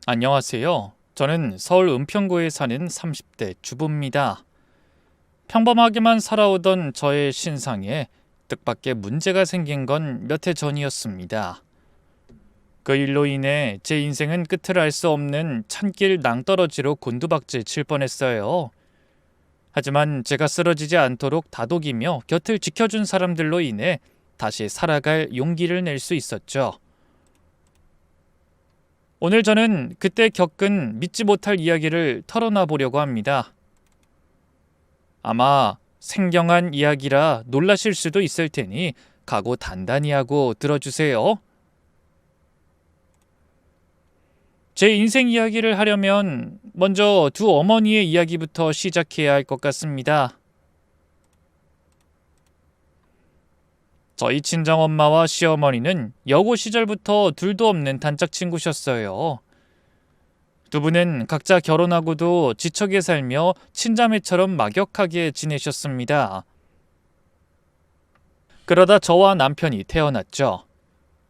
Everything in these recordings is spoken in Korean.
안녕하세요. 저는 서울 은평구에 사는 30대 주부입니다. 평범하게만 살아오던 저의 신상에 뜻밖의 문제가 생긴 건 몇 해 전이었습니다. 그 일로 인해 제 인생은 끝을 알 수 없는 찬길 낭떠러지로 곤두박질 칠 뻔했어요. 하지만 제가 쓰러지지 않도록 다독이며 곁을 지켜준 사람들로 인해 다시 살아갈 용기를 낼 수 있었죠. 오늘 저는 그때 겪은 믿지 못할 이야기를 털어놔 보려고 합니다. 아마 생경한 이야기라 놀라실 수도 있을 테니 각오 단단히 하고 들어주세요. 제 인생 이야기를 하려면 먼저 두 어머니의 이야기부터 시작해야 할 것 같습니다. 저희 친정엄마와 시어머니는 여고 시절부터 둘도 없는 단짝 친구셨어요. 두 분은 각자 결혼하고도 지척에 살며 친자매처럼 막역하게 지내셨습니다. 그러다 저와 남편이 태어났죠.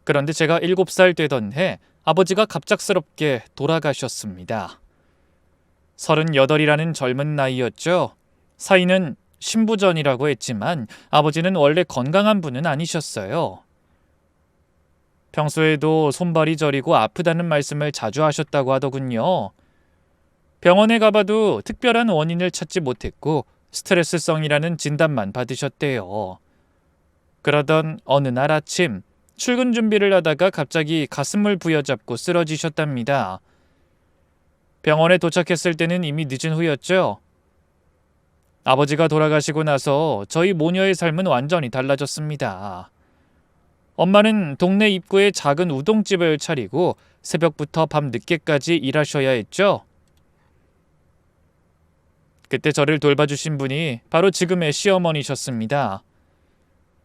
그런데 제가 7살 되던 해 아버지가 갑작스럽게 돌아가셨습니다. 38이라는 젊은 나이였죠. 사이는 신부전이라고 했지만 아버지는 원래 건강한 분은 아니셨어요. 평소에도 손발이 저리고 아프다는 말씀을 자주 하셨다고 하더군요. 병원에 가봐도 특별한 원인을 찾지 못했고 스트레스성이라는 진단만 받으셨대요. 그러던 어느 날 아침 출근 준비를 하다가 갑자기 가슴을 부여잡고 쓰러지셨답니다. 병원에 도착했을 때는 이미 늦은 후였죠. 아버지가 돌아가시고 나서 저희 모녀의 삶은 완전히 달라졌습니다. 엄마는 동네 입구에 작은 우동집을 차리고 새벽부터 밤 늦게까지 일하셔야 했죠. 그때 저를 돌봐주신 분이 바로 지금의 시어머니셨습니다.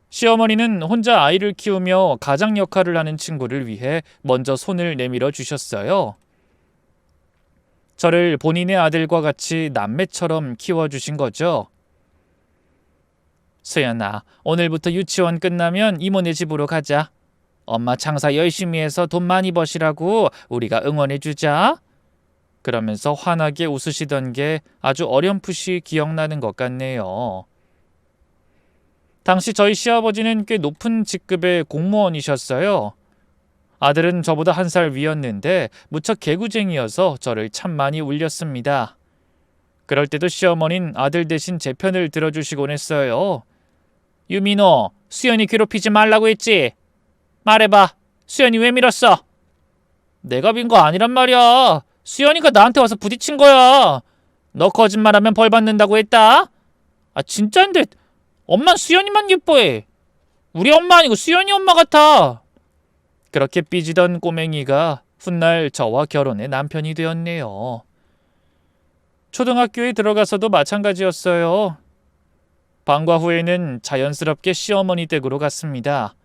시어머니는 혼자 아이를 키우며 가장 역할을 하는 친구를 위해 먼저 손을 내밀어 주셨어요. 저를 본인의 아들과 같이 남매처럼 키워주신 거죠. 수연아, 오늘부터 유치원 끝나면 이모네 집으로 가자. 엄마 장사 열심히 해서 돈 많이 버시라고 우리가 응원해주자. 그러면서 환하게 웃으시던 게 아주 어렴풋이 기억나는 것 같네요. 당시 저희 시아버지는 꽤 높은 직급의 공무원이셨어요. 아들은 저보다 1살 위였는데 무척 개구쟁이여서 저를 참 많이 울렸습니다. 그럴 때도 시어머니는 아들 대신 제 편을 들어주시곤 했어요. 유민호, 수연이 괴롭히지 말라고 했지? 말해봐. 수연이 왜 밀었어? 내가 민 거 아니란 말이야. 수연이가 나한테 와서 부딪힌 거야. 너 거짓말하면 벌 받는다고 했다? 아 진짜인데 엄만 수연이만 예뻐해. 우리 엄마 아니고 수연이 엄마 같아. 그렇게 삐지던 꼬맹이가 훗날 저와 결혼해 남편이 되었네요. 초등학교에 들어가서도 마찬가지였어요. 방과 후에는 자연스럽게 시어머니 댁으로 갔습니다.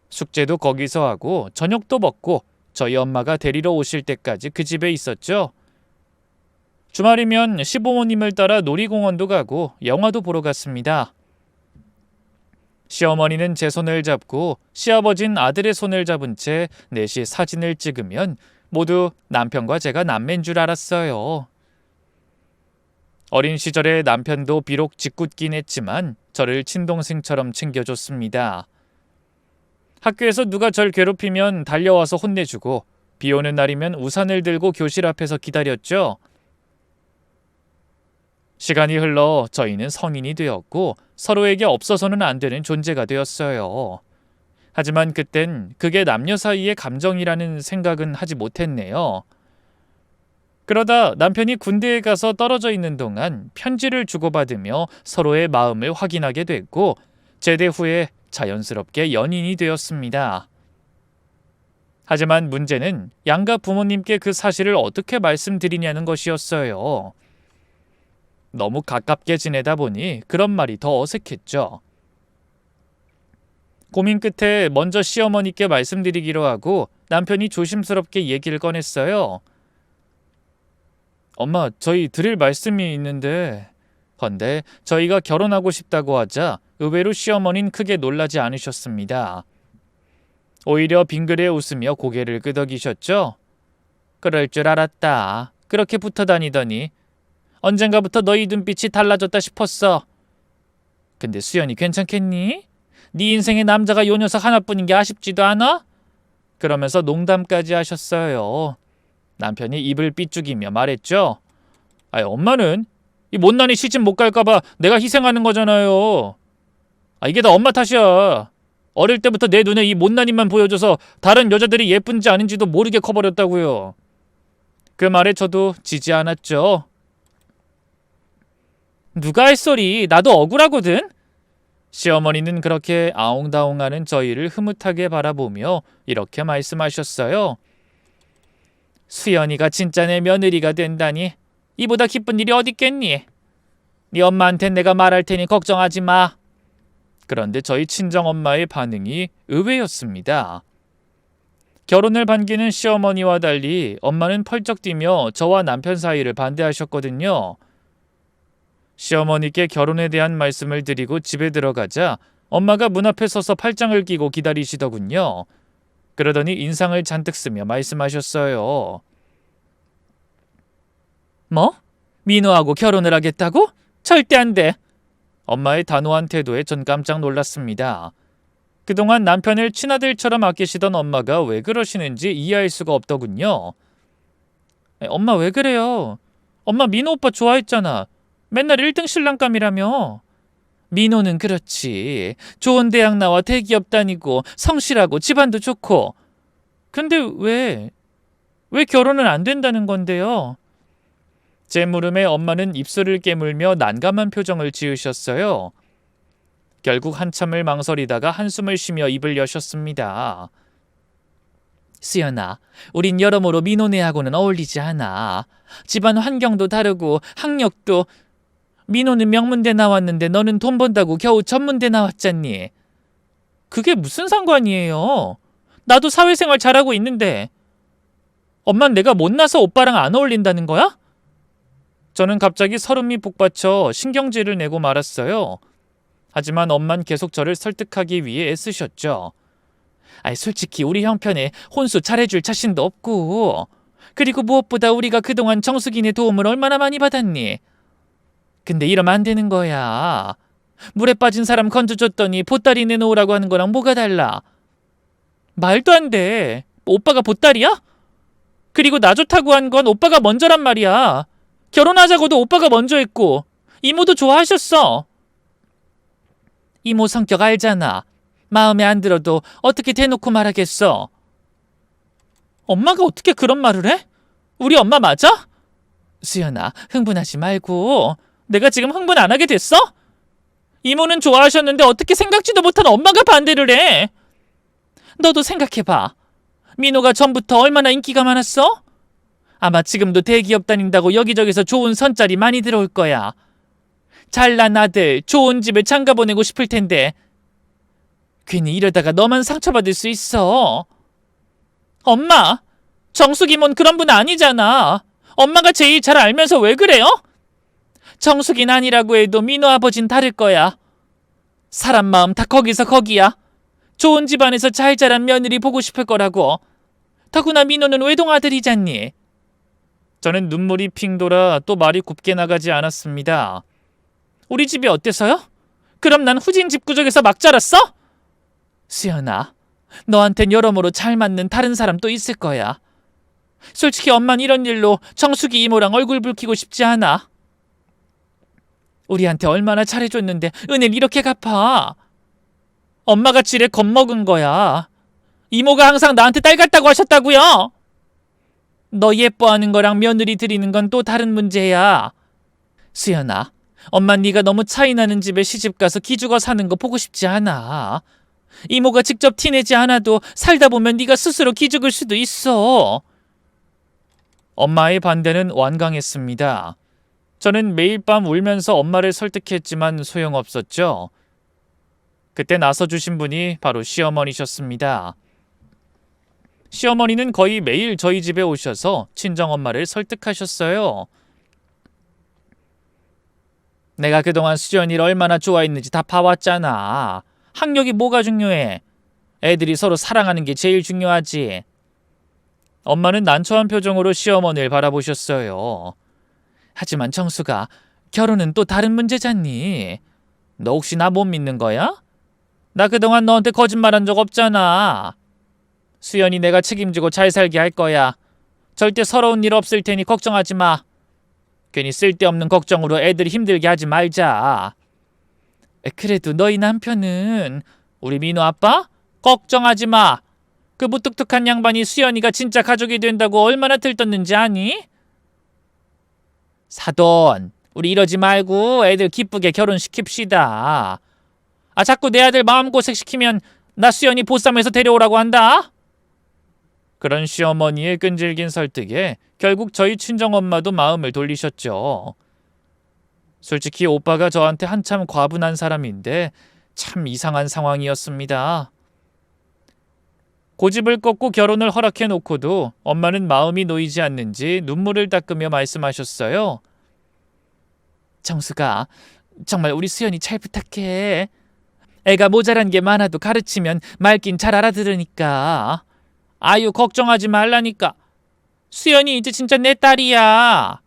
숙제도 거기서 하고 저녁도 먹고 저희 엄마가 데리러 오실 때까지 그 집에 있었죠. 주말이면 시부모님을 따라 놀이공원도 가고 영화도 보러 갔습니다. 시어머니는 제 손을 잡고 시아버진 아들의 손을 잡은 채 넷이 사진을 찍으면 모두 남편과 제가 남매인 줄 알았어요. 어린 시절에 남편도 비록 짓궂긴 했지만 저를 친동생처럼 챙겨줬습니다. 학교에서 누가 절 괴롭히면 달려와서 혼내주고 비 오는 날이면 우산을 들고 교실 앞에서 기다렸죠. 시간이 흘러 저희는 성인이 되었고 서로에게 없어서는 안 되는 존재가 되었어요. 하지만 그땐 그게 남녀 사이의 감정이라는 생각은 하지 못했네요. 그러다 남편이 군대에 가서 떨어져 있는 동안 편지를 주고받으며 서로의 마음을 확인하게 됐고 제대 후에 자연스럽게 연인이 되었습니다. 하지만 문제는 양가 부모님께 그 사실을 어떻게 말씀드리냐는 것이었어요. 너무 가깝게 지내다 보니 그런 말이 더 어색했죠. 고민 끝에 먼저 시어머니께 말씀드리기로 하고 남편이 조심스럽게 얘기를 꺼냈어요. 엄마, 저희 드릴 말씀이 있는데. 헌데 저희가 결혼하고 싶다고 하자 의외로 시어머니는 크게 놀라지 않으셨습니다. 오히려 빙그레 웃으며 고개를 끄덕이셨죠. 그럴 줄 알았다. 그렇게 붙어 다니더니 언젠가부터 너희 눈빛이 달라졌다 싶었어. 근데 수연이 괜찮겠니? 네 인생에 남자가 요 녀석 하나뿐인 게 아쉽지도 않아? 그러면서 농담까지 하셨어요. 남편이 입을 삐죽이며 말했죠. 아이, 엄마는 이 못난이 시집 못 갈까봐 내가 희생하는 거잖아요. 이게 다 엄마 탓이야. 어릴 때부터 내 눈에 이 못난이만 보여줘서 다른 여자들이 예쁜지 아닌지도 모르게 커버렸다고요. 그 말에 저도 지지 않았죠. 누가 할 소리, 나도 억울하거든. 시어머니는 그렇게 아웅다웅하는 저희를 흐뭇하게 바라보며 이렇게 말씀하셨어요. 수연이가 진짜 내 며느리가 된다니 이보다 기쁜 일이 어딨겠니? 네 엄마한텐 내가 말할 테니 걱정하지 마. 그런데 저희 친정엄마의 반응이 의외였습니다. 결혼을 반기는 시어머니와 달리 엄마는 펄쩍 뛰며 저와 남편 사이를 반대하셨거든요. 시어머니께 결혼에 대한 말씀을 드리고 집에 들어가자 엄마가 문 앞에 서서 팔짱을 끼고 기다리시더군요. 그러더니 인상을 잔뜩 쓰며 말씀하셨어요. 뭐? 민호하고 결혼을 하겠다고? 절대 안 돼. 엄마의 단호한 태도에 전 깜짝 놀랐습니다. 그동안 남편을 친아들처럼 아끼시던 엄마가 왜 그러시는지 이해할 수가 없더군요. 엄마 왜 그래요? 엄마 민호 오빠 좋아했잖아. 맨날 1등 신랑감이라며. 민호는 그렇지. 좋은 대학 나와 대기업 다니고 성실하고 집안도 좋고. 근데 왜 결혼은 안 된다는 건데요? 제 물음에 엄마는 입술을 깨물며 난감한 표정을 지으셨어요. 결국 한참을 망설이다가 한숨을 쉬며 입을 여셨습니다. 수연아, 우린 여러모로 민호네하고는 어울리지 않아. 집안 환경도 다르고 학력도. 민호는 명문대 나왔는데 너는 돈 번다고 겨우 전문대 나왔잖니. 그게 무슨 상관이에요? 나도 사회생활 잘하고 있는데. 엄만 내가 못나서 오빠랑 안 어울린다는 거야? 저는 갑자기 설움이 북받쳐 신경질을 내고 말았어요. 하지만 엄만 계속 저를 설득하기 위해 애쓰셨죠. 솔직히 우리 형편에 혼수 잘해줄 자신도 없고, 그리고 무엇보다 우리가 그동안 정숙이네 도움을 얼마나 많이 받았니? 근데 이러면 안 되는 거야. 물에 빠진 사람 건져줬더니 보따리 내놓으라고 하는 거랑 뭐가 달라? 말도 안 돼. 오빠가 보따리야? 그리고 나 좋다고 한 건 오빠가 먼저란 말이야. 결혼하자고도 오빠가 먼저 했고 이모도 좋아하셨어. 이모 성격 알잖아. 마음에 안 들어도 어떻게 대놓고 말하겠어. 엄마가 어떻게 그런 말을 해? 우리 엄마 맞아? 수연아, 흥분하지 말고. 내가 지금 흥분 안 하게 됐어? 이모는 좋아하셨는데 어떻게 생각지도 못한 엄마가 반대를 해? 너도 생각해봐. 민호가 전부터 얼마나 인기가 많았어? 아마 지금도 대기업 다닌다고 여기저기서 좋은 선짜리 많이 들어올 거야. 잘난 아들, 좋은 집에 장가 보내고 싶을 텐데 괜히 이러다가 너만 상처받을 수 있어. 엄마, 정숙 이모는 그런 분 아니잖아. 엄마가 제일 잘 알면서 왜 그래요? 정숙인 아니라고 해도 민호 아버진 다를 거야. 사람 마음 다 거기서 거기야. 좋은 집안에서 잘 자란 며느리 보고 싶을 거라고. 더구나 민호는 외동아들이잖니. 저는 눈물이 핑 돌아 또 말이 곱게 나가지 않았습니다. 우리 집이 어때서요? 그럼 난 후진 집구석에서 막 자랐어? 수연아, 너한텐 여러모로 잘 맞는 다른 사람 또 있을 거야. 솔직히 엄만 이런 일로 정숙이 이모랑 얼굴 붉히고 싶지 않아. 우리한테 얼마나 잘해줬는데 은혜를 이렇게 갚아. 엄마가 지레 겁먹은 거야. 이모가 항상 나한테 딸 같다고 하셨다고요. 너 예뻐하는 거랑 며느리 드리는 건 또 다른 문제야. 수연아, 엄마 네가 너무 차이나는 집에 시집가서 기죽어 사는 거 보고 싶지 않아. 이모가 직접 티내지 않아도 살다 보면 네가 스스로 기죽을 수도 있어. 엄마의 반대는 완강했습니다. 저는 매일 밤 울면서 엄마를 설득했지만 소용없었죠. 그때 나서주신 분이 바로 시어머니셨습니다. 시어머니는 거의 매일 저희 집에 오셔서 친정엄마를 설득하셨어요. 내가 그동안 수연이를 얼마나 좋아했는지 다 봐왔잖아. 학력이 뭐가 중요해? 애들이 서로 사랑하는 게 제일 중요하지. 엄마는 난처한 표정으로 시어머니를 바라보셨어요. 하지만 정수가, 결혼은 또 다른 문제잖니. 너 혹시 나 못 믿는 거야? 나 그동안 너한테 거짓말한 적 없잖아. 수연이 내가 책임지고 잘 살게 할 거야. 절대 서러운 일 없을 테니 걱정하지 마. 괜히 쓸데없는 걱정으로 애들 힘들게 하지 말자. 그래도 너희 남편은, 우리 민호 아빠? 걱정하지 마. 그 무뚝뚝한 양반이 수연이가 진짜 가족이 된다고 얼마나 들떴는지 아니? 사돈, 우리 이러지 말고 애들 기쁘게 결혼시킵시다. 자꾸 내 아들 마음고생 시키면 나 수연이 보쌈해서 데려오라고 한다. 그런 시어머니의 끈질긴 설득에 결국 저희 친정엄마도 마음을 돌리셨죠. 솔직히 오빠가 저한테 한참 과분한 사람인데 참 이상한 상황이었습니다. 고집을 꺾고 결혼을 허락해놓고도 엄마는 마음이 놓이지 않는지 눈물을 닦으며 말씀하셨어요. 정수가, 정말 우리 수연이 잘 부탁해. 애가 모자란 게 많아도 가르치면 말긴 잘 알아들으니까. 아유, 걱정하지 말라니까. 수연이 이제 진짜 내 딸이야.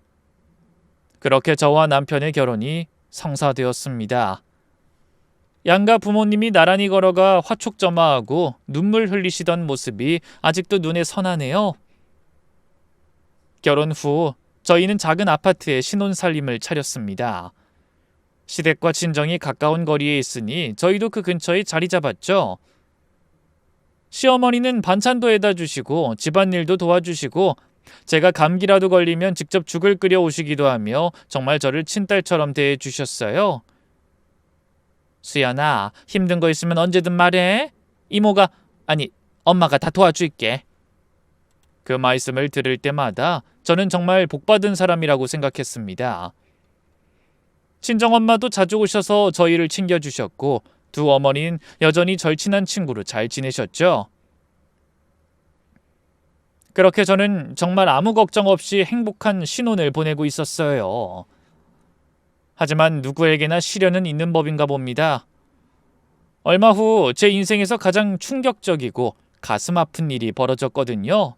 그렇게 저와 남편의 결혼이 성사되었습니다. 양가 부모님이 나란히 걸어가 화촉점화하고 눈물 흘리시던 모습이 아직도 눈에 선하네요. 결혼 후 저희는 작은 아파트에 신혼살림을 차렸습니다. 시댁과 친정이 가까운 거리에 있으니 저희도 그 근처에 자리 잡았죠. 시어머니는 반찬도 해다 주시고 집안일도 도와주시고 제가 감기라도 걸리면 직접 죽을 끓여 오시기도 하며 정말 저를 친딸처럼 대해 주셨어요. 수연아, 힘든 거 있으면 언제든 말해. 이모가, 아니 엄마가 다 도와줄게. 그 말씀을 들을 때마다 저는 정말 복받은 사람이라고 생각했습니다. 친정엄마도 자주 오셔서 저희를 챙겨주셨고 두 어머니는 여전히 절친한 친구로 잘 지내셨죠. 그렇게 저는 정말 아무 걱정 없이 행복한 신혼을 보내고 있었어요. 하지만 누구에게나 시련은 있는 법인가 봅니다. 얼마 후 제 인생에서 가장 충격적이고 가슴 아픈 일이 벌어졌거든요.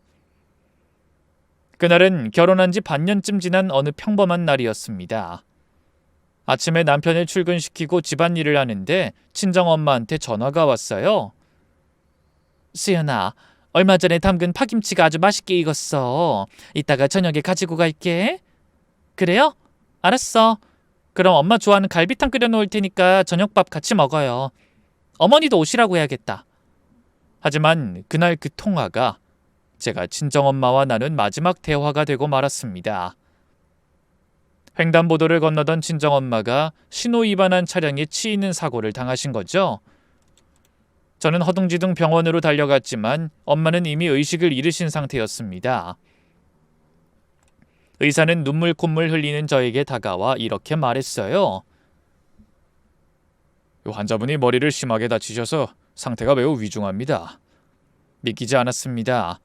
그날은 결혼한 지 반년쯤 지난 어느 평범한 날이었습니다. 아침에 남편을 출근시키고 집안일을 하는데 친정엄마한테 전화가 왔어요. 수연아, 얼마 전에 담근 파김치가 아주 맛있게 익었어. 이따가 저녁에 가지고 갈게. 그래요? 알았어. 그럼 엄마 좋아하는 갈비탕 끓여놓을 테니까 저녁밥 같이 먹어요. 어머니도 오시라고 해야겠다. 하지만 그날 그 통화가 제가 친정엄마와 나눈 마지막 대화가 되고 말았습니다. 횡단보도를 건너던 친정엄마가 신호 위반한 차량에 치이는 사고를 당하신 거죠. 저는 허둥지둥 병원으로 달려갔지만 엄마는 이미 의식을 잃으신 상태였습니다. 의사는 눈물 콧물 흘리는 저에게 다가와 이렇게 말했어요. 환자분이 머리를 심하게 다치셔서 상태가 매우 위중합니다. 믿기지 않았습니다.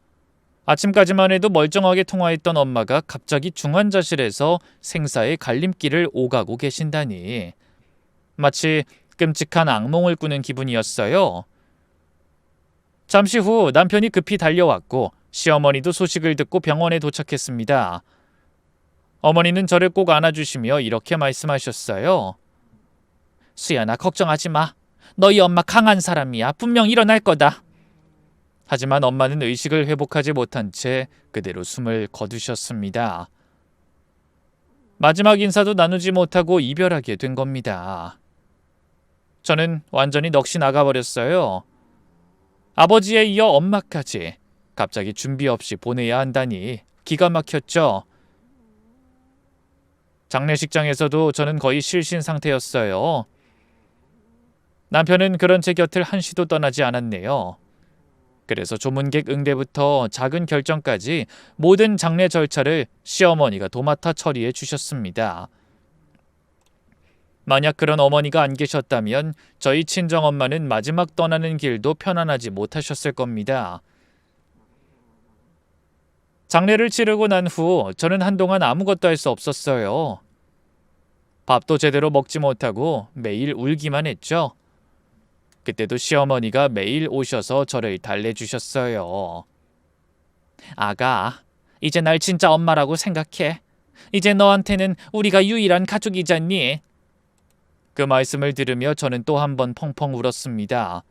아침까지만 해도 멀쩡하게 통화했던 엄마가 갑자기 중환자실에서 생사의 갈림길을 오가고 계신다니. 마치 끔찍한 악몽을 꾸는 기분이었어요. 잠시 후 남편이 급히 달려왔고 시어머니도 소식을 듣고 병원에 도착했습니다. 어머니는 저를 꼭 안아주시며 이렇게 말씀하셨어요. 수연아, 걱정하지 마. 너희 엄마 강한 사람이야. 분명 일어날 거다. 하지만 엄마는 의식을 회복하지 못한 채 그대로 숨을 거두셨습니다. 마지막 인사도 나누지 못하고 이별하게 된 겁니다. 저는 완전히 넋이 나가버렸어요. 아버지에 이어 엄마까지 갑자기 준비 없이 보내야 한다니 기가 막혔죠. 장례식장에서도 저는 거의 실신 상태였어요. 남편은 그런 제 곁을 한시도 떠나지 않았네요. 그래서 조문객 응대부터 작은 결정까지 모든 장례 절차를 시어머니가 도맡아 처리해 주셨습니다. 만약 그런 어머니가 안 계셨다면 저희 친정엄마는 마지막 떠나는 길도 편안하지 못하셨을 겁니다. 장례를 치르고 난 후 저는 한동안 아무것도 할 수 없었어요. 밥도 제대로 먹지 못하고 매일 울기만 했죠. 그때도 시어머니가 매일 오셔서 저를 달래주셨어요. 아가, 이제 날 진짜 엄마라고 생각해. 이제 너한테는 우리가 유일한 가족이잖니. 그 말씀을 들으며 저는 또 한 번 펑펑 울었습니다.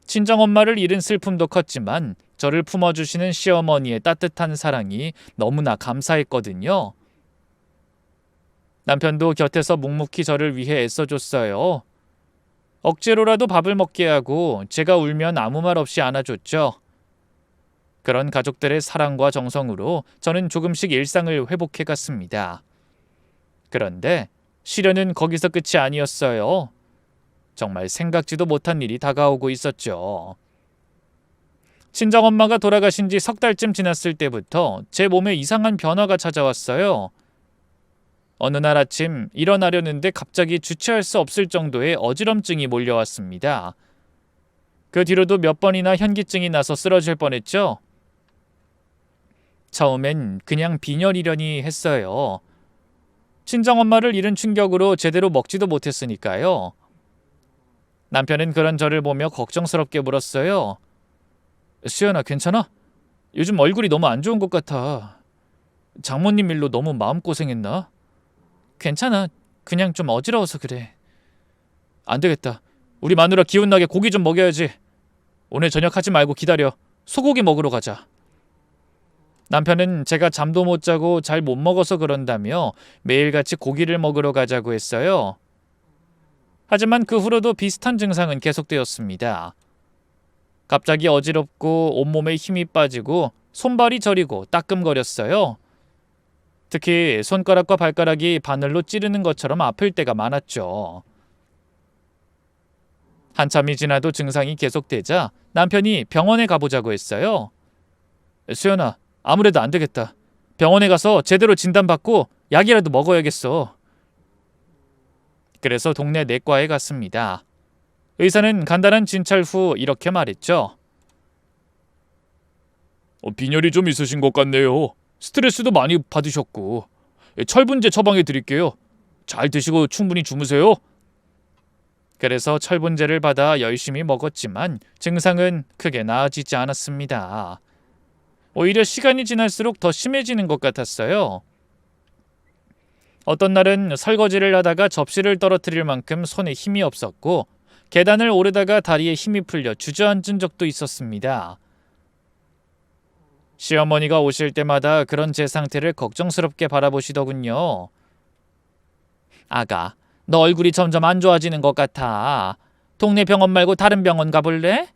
친정엄마를 잃은 슬픔도 컸지만 저를 품어주시는 시어머니의 따뜻한 사랑이 너무나 감사했거든요. 남편도 곁에서 묵묵히 저를 위해 애써줬어요. 억지로라도 밥을 먹게 하고 제가 울면 아무 말 없이 안아줬죠. 그런 가족들의 사랑과 정성으로 저는 조금씩 일상을 회복해갔습니다. 그런데 시련은 거기서 끝이 아니었어요. 정말 생각지도 못한 일이 다가오고 있었죠. 친정엄마가 돌아가신 지 석 달쯤 지났을 때부터 제 몸에 이상한 변화가 찾아왔어요. 어느 날 아침 일어나려는데 갑자기 주체할 수 없을 정도의 어지럼증이 몰려왔습니다. 그 뒤로도 몇 번이나 현기증이 나서 쓰러질 뻔했죠. 처음엔 그냥 빈혈이려니 했어요. 친정엄마를 잃은 충격으로 제대로 먹지도 못했으니까요. 남편은 그런 저를 보며 걱정스럽게 물었어요. 수연아, 괜찮아? 요즘 얼굴이 너무 안 좋은 것 같아. 장모님 일로 너무 마음고생했나? 괜찮아. 그냥 좀 어지러워서 그래. 안 되겠다. 우리 마누라 기운나게 고기 좀 먹여야지. 오늘 저녁 하지 말고 기다려. 소고기 먹으러 가자. 남편은 제가 잠도 못 자고 잘 못 먹어서 그런다며 매일같이 고기를 먹으러 가자고 했어요. 하지만 그 후로도 비슷한 증상은 계속되었습니다. 갑자기 어지럽고 온몸에 힘이 빠지고 손발이 저리고 따끔거렸어요. 특히 손가락과 발가락이 바늘로 찌르는 것처럼 아플 때가 많았죠. 한참이 지나도 증상이 계속되자 남편이 병원에 가보자고 했어요. 수연아, 아무래도 안 되겠다. 병원에 가서 제대로 진단받고 약이라도 먹어야겠어. 그래서 동네 내과에 갔습니다. 의사는 간단한 진찰 후 이렇게 말했죠. 빈혈이 좀 있으신 것 같네요. 스트레스도 많이 받으셨고. 철분제 처방해 드릴게요. 잘 드시고 충분히 주무세요. 그래서 철분제를 받아 열심히 먹었지만 증상은 크게 나아지지 않았습니다. 오히려 시간이 지날수록 더 심해지는 것 같았어요. 어떤 날은 설거지를 하다가 접시를 떨어뜨릴 만큼 손에 힘이 없었고 계단을 오르다가 다리에 힘이 풀려 주저앉은 적도 있었습니다. 시어머니가 오실 때마다 그런 제 상태를 걱정스럽게 바라보시더군요. 아가, 너 얼굴이 점점 안 좋아지는 것 같아. 동네 병원 말고 다른 병원 가볼래?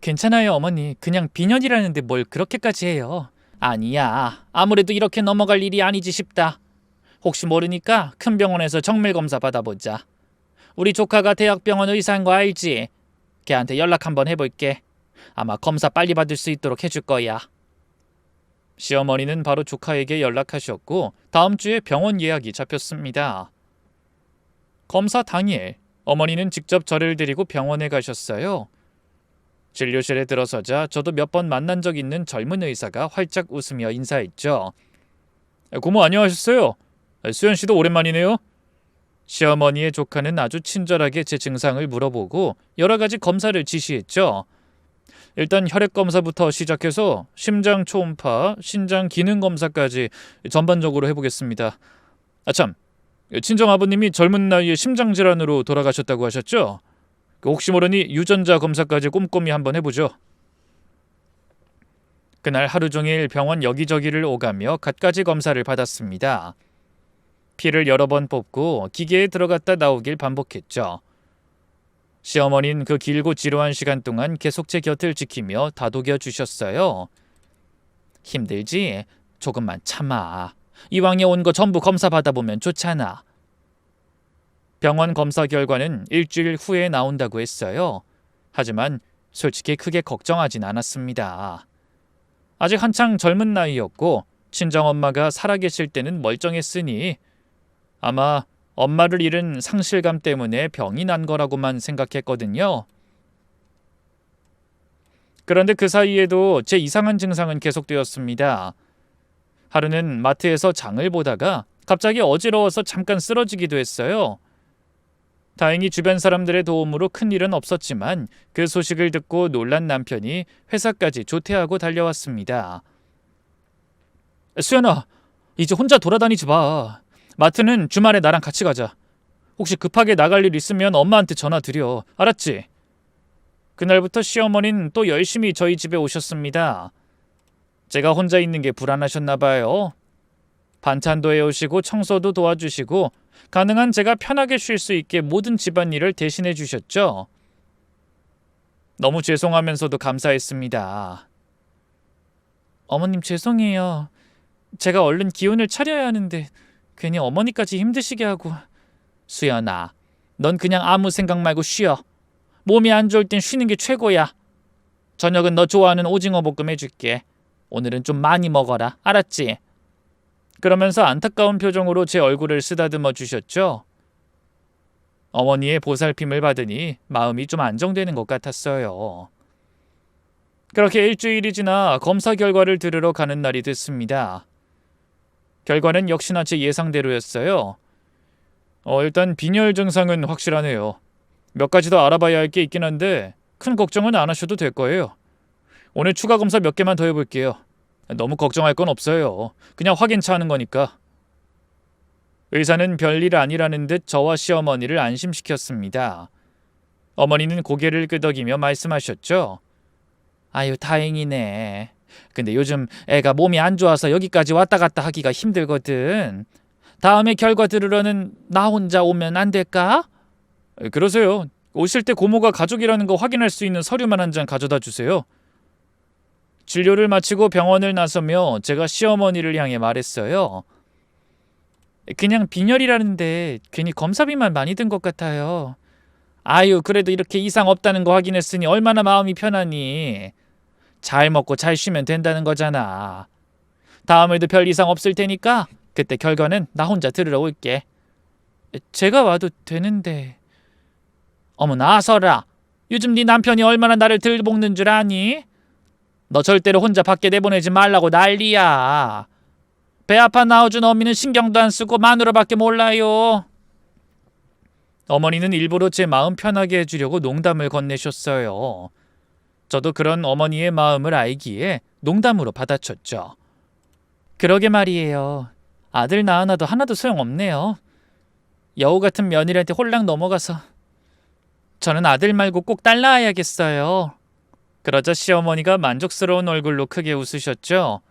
괜찮아요, 어머니. 그냥 빈혈이라는데 뭘 그렇게까지 해요. 아니야. 아무래도 이렇게 넘어갈 일이 아니지 싶다. 혹시 모르니까 큰 병원에서 정밀 검사 받아보자. 우리 조카가 대학병원 의사인 거 알지? 걔한테 연락 한번 해볼게. 아마 검사 빨리 받을 수 있도록 해줄 거야. 시어머니는 바로 조카에게 연락하셨고 다음 주에 병원 예약이 잡혔습니다. 검사 당일 어머니는 직접 저를 데리고 병원에 가셨어요. 진료실에 들어서자 저도 몇 번 만난 적 있는 젊은 의사가 활짝 웃으며 인사했죠. 고모 안녕하셨어요. 수연 씨도 오랜만이네요. 시어머니의 조카는 아주 친절하게 제 증상을 물어보고 여러 가지 검사를 지시했죠. 일단 혈액 검사부터 시작해서 심장 초음파, 신장 기능 검사까지 전반적으로 해보겠습니다. 아참, 친정 아버님이 젊은 나이에 심장 질환으로 돌아가셨다고 하셨죠? 혹시 모르니 유전자 검사까지 꼼꼼히 한번 해보죠. 그날 하루 종일 병원 여기저기를 오가며 갖가지 검사를 받았습니다. 피를 여러 번 뽑고 기계에 들어갔다 나오길 반복했죠. 시어머니는 그 길고 지루한 시간 동안 계속 제 곁을 지키며 다독여 주셨어요. 힘들지? 조금만 참아. 이왕에 온 거 전부 검사 받아보면 좋잖아. 병원 검사 결과는 일주일 후에 나온다고 했어요. 하지만 솔직히 크게 걱정하진 않았습니다. 아직 한창 젊은 나이였고 친정엄마가 살아계실 때는 멀쩡했으니 아마 엄마를 잃은 상실감 때문에 병이 난 거라고만 생각했거든요. 그런데 그 사이에도 제 이상한 증상은 계속되었습니다. 하루는 마트에서 장을 보다가 갑자기 어지러워서 잠깐 쓰러지기도 했어요. 다행히 주변 사람들의 도움으로 큰일은 없었지만 그 소식을 듣고 놀란 남편이 회사까지 조퇴하고 달려왔습니다. 수연아, 이제 혼자 돌아다니지 마. 마트는 주말에 나랑 같이 가자. 혹시 급하게 나갈 일 있으면 엄마한테 전화 드려. 알았지? 그날부터 시어머니는 또 열심히 저희 집에 오셨습니다. 제가 혼자 있는 게 불안하셨나 봐요. 반찬도 해오시고 청소도 도와주시고 가능한 제가 편하게 쉴 수 있게 모든 집안일을 대신해 주셨죠. 너무 죄송하면서도 감사했습니다. 어머님 죄송해요. 제가 얼른 기운을 차려야 하는데 괜히 어머니까지 힘드시게 하고. 수연아, 넌 그냥 아무 생각 말고 쉬어. 몸이 안 좋을 땐 쉬는 게 최고야. 저녁은 너 좋아하는 오징어 볶음 해줄게. 오늘은 좀 많이 먹어라. 알았지? 그러면서 안타까운 표정으로 제 얼굴을 쓰다듬어 주셨죠. 어머니의 보살핌을 받으니 마음이 좀 안정되는 것 같았어요. 그렇게 일주일이 지나 검사 결과를 들으러 가는 날이 됐습니다. 결과는 역시나 제 예상대로였어요. 일단 빈혈 증상은 확실하네요. 몇 가지 더 알아봐야 할 게 있긴 한데 큰 걱정은 안 하셔도 될 거예요. 오늘 추가 검사 몇 개만 더 해볼게요. 너무 걱정할 건 없어요. 그냥 확인차 하는 거니까. 의사는 별일 아니라는 듯 저와 시어머니를 안심시켰습니다. 어머니는 고개를 끄덕이며 말씀하셨죠. 아유, 다행이네. 근데 요즘 애가 몸이 안 좋아서 여기까지 왔다 갔다 하기가 힘들거든. 다음에 결과 들으러는 나 혼자 오면 안 될까? 그러세요. 오실 때 고모가 가족이라는 거 확인할 수 있는 서류만 한 장 가져다 주세요. 진료를 마치고 병원을 나서며 제가 시어머니를 향해 말했어요. 그냥 빈혈이라는데 괜히 검사비만 많이 든 것 같아요. 아유, 그래도 이렇게 이상 없다는 거 확인했으니 얼마나 마음이 편하니. 잘 먹고 잘 쉬면 된다는 거잖아. 다음에도 별 이상 없을 테니까 그때 결과는 나 혼자 들으러 올게. 제가 와도 되는데. 어머, 나서라. 요즘 네 남편이 얼마나 나를 들볶는 줄 아니? 너 절대로 혼자 밖에 내보내지 말라고 난리야. 배 아파 나와준 어미는 신경도 안 쓰고 마누라밖에 몰라요. 어머니는 일부러 제 마음 편하게 해주려고 농담을 건네셨어요. 저도 그런 어머니의 마음을 알기에 농담으로 받아쳤죠. 그러게 말이에요. 아들 낳아놔도 하나도 소용없네요. 여우 같은 며느리한테 홀랑 넘어가서. 저는 아들 말고 꼭 딸 낳아야겠어요. 그러자 시어머니가 만족스러운 얼굴로 크게 웃으셨죠.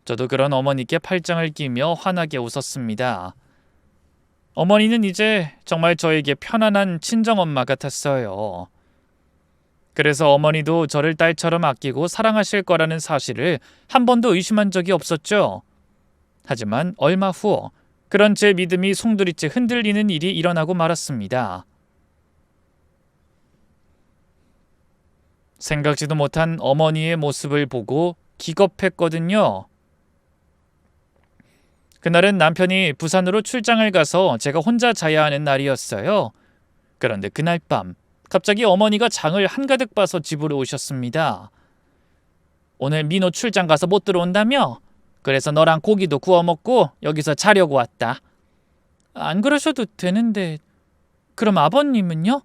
저도 그런 어머니께 팔짱을 끼며 환하게 웃었습니다. 어머니는 이제 정말 저에게 편안한 친정엄마 같았어요. 그래서 어머니도 저를 딸처럼 아끼고 사랑하실 거라는 사실을 한 번도 의심한 적이 없었죠. 하지만 얼마 후 그런 제 믿음이 송두리째 흔들리는 일이 일어나고 말았습니다. 생각지도 못한 어머니의 모습을 보고 기겁했거든요. 그날은 남편이 부산으로 출장을 가서 제가 혼자 자야 하는 날이었어요. 그런데 그날 밤 갑자기 어머니가 장을 한가득 봐서 집으로 오셨습니다. 오늘 민호 출장 가서 못 들어온다며? 그래서 너랑 고기도 구워 먹고 여기서 자려고 왔다. 안 그러셔도 되는데. 그럼 아버님은요?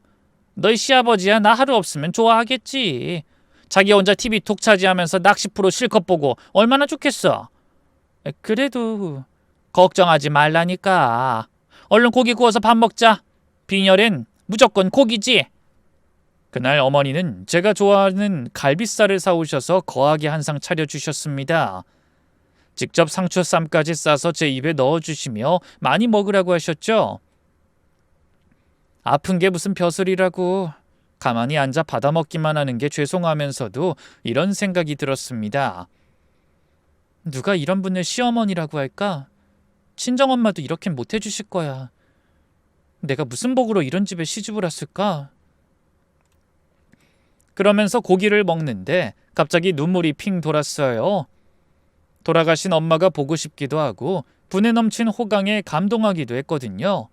너희 시아버지야 나 하루 없으면 좋아하겠지. 자기 혼자 TV 독차지하면서 낚시 프로 실컷 보고 얼마나 좋겠어. 그래도 걱정하지 말라니까. 얼른 고기 구워서 밥 먹자. 빈혈엔 무조건 고기지. 그날 어머니는 제가 좋아하는 갈비살을 사오셔서 거하게 한 상 차려주셨습니다. 직접 상추쌈까지 싸서 제 입에 넣어주시며 많이 먹으라고 하셨죠. 아픈 게 무슨 벼슬이라고. 가만히 앉아 받아먹기만 하는 게 죄송하면서도 이런 생각이 들었습니다. 누가 이런 분을 시어머니라고 할까? 친정엄마도 이렇게는 못 해주실 거야. 내가 무슨 복으로 이런 집에 시집을 왔을까? 그러면서 고기를 먹는데 갑자기 눈물이 핑 돌았어요. 돌아가신 엄마가 보고 싶기도 하고 분에 넘친 호강에 감동하기도 했거든요.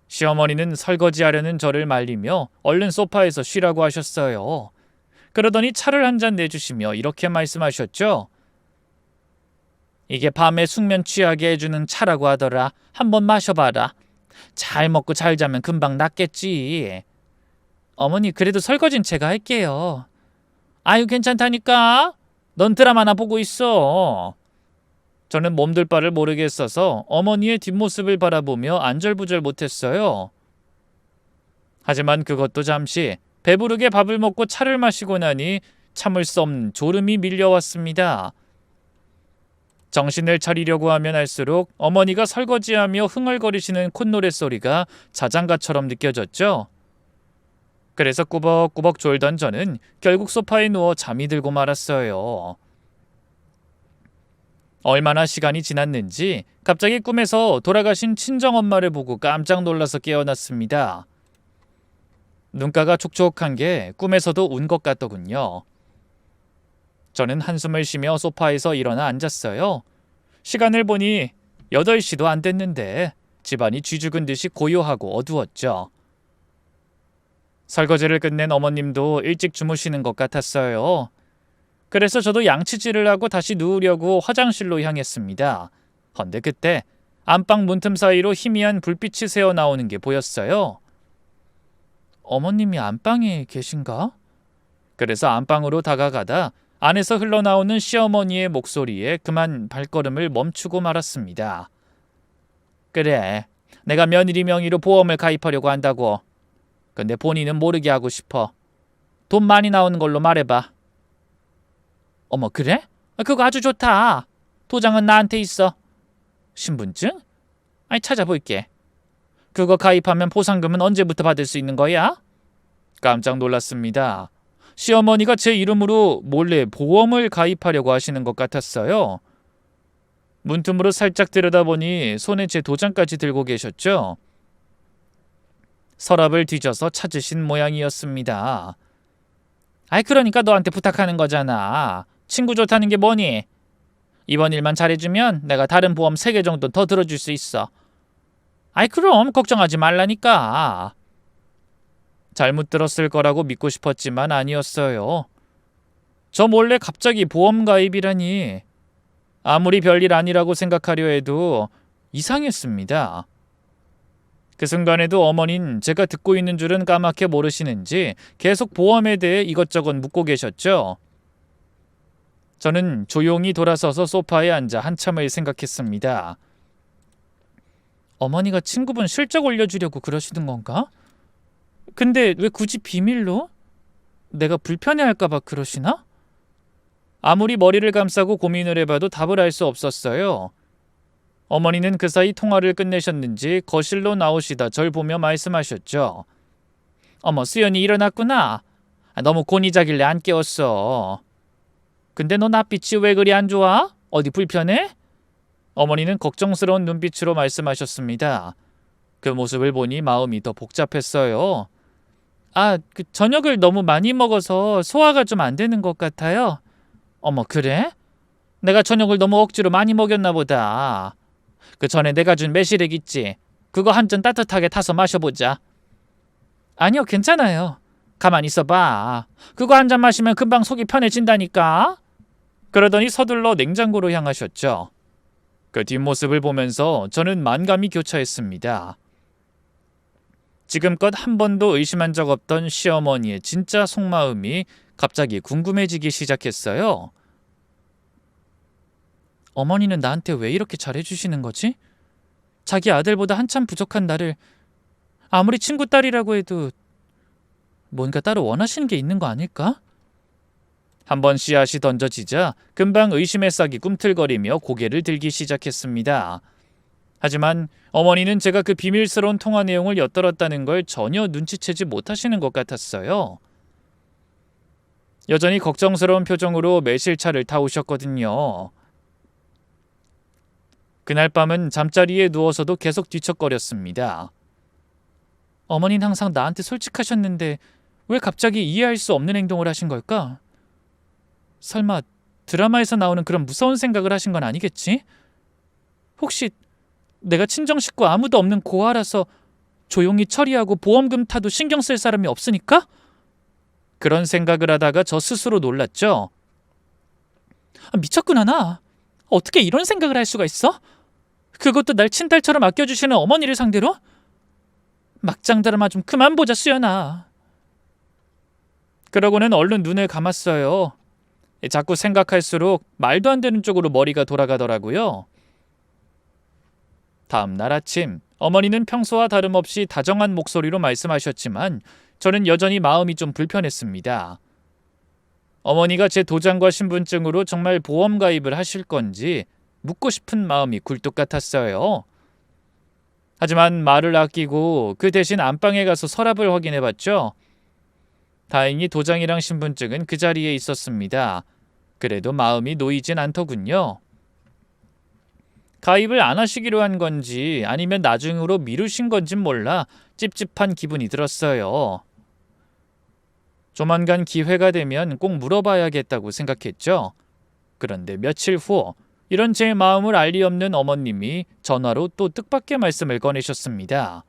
시어머니는 설거지하려는 저를 말리며 얼른 소파에서 쉬라고 하셨어요. 그러더니 차를 한 잔 내주시며 이렇게 말씀하셨죠. 이게 밤에 숙면 취하게 해주는 차라고 하더라. 한번 마셔봐라. 잘 먹고 잘 자면 금방 낫겠지. 어머니, 그래도 설거지는 제가 할게요. 아유, 괜찮다니까. 넌 드라마나 보고 있어. 저는 몸둘 바를 모르겠어서 어머니의 뒷모습을 바라보며 안절부절 못했어요. 하지만 그것도 잠시 배부르게 밥을 먹고 차를 마시고 나니 참을 수 없는 졸음이 밀려왔습니다. 정신을 차리려고 하면 할수록 어머니가 설거지하며 흥얼거리시는 콧노래 소리가 자장가처럼 느껴졌죠. 그래서 꾸벅꾸벅 졸던 저는 결국 소파에 누워 잠이 들고 말았어요. 얼마나 시간이 지났는지 갑자기 꿈에서 돌아가신 친정엄마를 보고 깜짝 놀라서 깨어났습니다. 눈가가 촉촉한 게 꿈에서도 운 것 같더군요. 저는 한숨을 쉬며 소파에서 일어나 앉았어요. 시간을 보니 8시도 안 됐는데 집안이 쥐죽은 듯이 고요하고 어두웠죠. 설거지를 끝낸 어머님도 일찍 주무시는 것 같았어요. 그래서 저도 양치질을 하고 다시 누우려고 화장실로 향했습니다. 헌데 그때 안방 문틈 사이로 희미한 불빛이 새어나오는 게 보였어요. 어머님이 안방에 계신가? 그래서 안방으로 다가가다 안에서 흘러나오는 시어머니의 목소리에 그만 발걸음을 멈추고 말았습니다. 그래, 내가 며느리 명의로 보험을 가입하려고 한다고. 근데 본인은 모르게 하고 싶어. 돈 많이 나오는 걸로 말해봐. 어머, 그래? 그거 아주 좋다. 도장은 나한테 있어. 신분증? 아니, 찾아볼게. 그거 가입하면 보상금은 언제부터 받을 수 있는 거야? 깜짝 놀랐습니다. 시어머니가 제 이름으로 몰래 보험을 가입하려고 하시는 것 같았어요. 문틈으로 살짝 들여다보니 손에 제 도장까지 들고 계셨죠. 서랍을 뒤져서 찾으신 모양이었습니다. 아이, 그러니까 너한테 부탁하는 거잖아. 친구 좋다는 게 뭐니? 이번 일만 잘해주면 내가 다른 보험 3개 정도 더 들어줄 수 있어. 아이, 그럼 걱정하지 말라니까. 잘못 들었을 거라고 믿고 싶었지만 아니었어요. 저 몰래 갑자기 보험 가입이라니. 아무리 별일 아니라고 생각하려 해도 이상했습니다. 그 순간에도 어머닌 제가 듣고 있는 줄은 까맣게 모르시는지 계속 보험에 대해 이것저것 묻고 계셨죠. 저는 조용히 돌아서서 소파에 앉아 한참을 생각했습니다. 어머니가 친구분 실적 올려주려고 그러시는 건가? 근데 왜 굳이 비밀로? 내가 불편해할까봐 그러시나? 아무리 머리를 감싸고 고민을 해봐도 답을 알 수 없었어요. 어머니는 그 사이 통화를 끝내셨는지 거실로 나오시다 절 보며 말씀하셨죠. 어머, 수연이 일어났구나. 너무 곤히 자길래 안 깨웠어. 근데 너 낯빛이 왜 그리 안 좋아? 어디 불편해? 어머니는 걱정스러운 눈빛으로 말씀하셨습니다. 그 모습을 보니 마음이 더 복잡했어요. 저녁을 너무 많이 먹어서 소화가 좀 안 되는 것 같아요. 어머, 그래? 내가 저녁을 너무 억지로 많이 먹였나 보다. 그 전에 내가 준 매실액 있지? 그거 한 잔 따뜻하게 타서 마셔보자. 아니요, 괜찮아요. 가만히 있어봐. 그거 한 잔 마시면 금방 속이 편해진다니까. 그러더니 서둘러 냉장고로 향하셨죠. 그 뒷모습을 보면서 저는 만감이 교차했습니다. 지금껏 한 번도 의심한 적 없던 시어머니의 진짜 속마음이 갑자기 궁금해지기 시작했어요. 어머니는 나한테 왜 이렇게 잘해주시는 거지? 자기 아들보다 한참 부족한 나를 아무리 친구 딸이라고 해도 뭔가 따로 원하시는 게 있는 거 아닐까? 한번 씨앗이 던져지자 금방 의심의 싹이 꿈틀거리며 고개를 들기 시작했습니다. 하지만 어머니는 제가 그 비밀스러운 통화 내용을 엿들었다는 걸 전혀 눈치채지 못하시는 것 같았어요. 여전히 걱정스러운 표정으로 매실차를 타오셨거든요. 그날 밤은 잠자리에 누워서도 계속 뒤척거렸습니다. 어머니는 항상 나한테 솔직하셨는데 왜 갑자기 이해할 수 없는 행동을 하신 걸까? 설마 드라마에서 나오는 그런 무서운 생각을 하신 건 아니겠지? 혹시 내가 친정 식구 아무도 없는 고아라서 조용히 처리하고 보험금 타도 신경 쓸 사람이 없으니까? 그런 생각을 하다가 저 스스로 놀랐죠. 미쳤구나 나. 어떻게 이런 생각을 할 수가 있어? 그것도 날 친딸처럼 아껴주시는 어머니를 상대로? 막장 드라마 좀 그만 보자, 수연아. 그러고는 얼른 눈을 감았어요. 자꾸 생각할수록 말도 안 되는 쪽으로 머리가 돌아가더라고요. 다음 날 아침, 어머니는 평소와 다름없이 다정한 목소리로 말씀하셨지만 저는 여전히 마음이 좀 불편했습니다. 어머니가 제 도장과 신분증으로 정말 보험 가입을 하실 건지 묻고 싶은 마음이 굴뚝 같았어요. 하지만 말을 아끼고 그 대신 안방에 가서 서랍을 확인해봤죠. 다행히 도장이랑 신분증은 그 자리에 있었습니다. 그래도 마음이 놓이진 않더군요. 가입을 안 하시기로 한 건지 아니면 나중으로 미루신 건진 몰라 찝찝한 기분이 들었어요. 조만간 기회가 되면 꼭 물어봐야겠다고 생각했죠. 그런데 며칠 후 이런 제 마음을 알 리 없는 어머님이 전화로 또 뜻밖의 말씀을 꺼내셨습니다.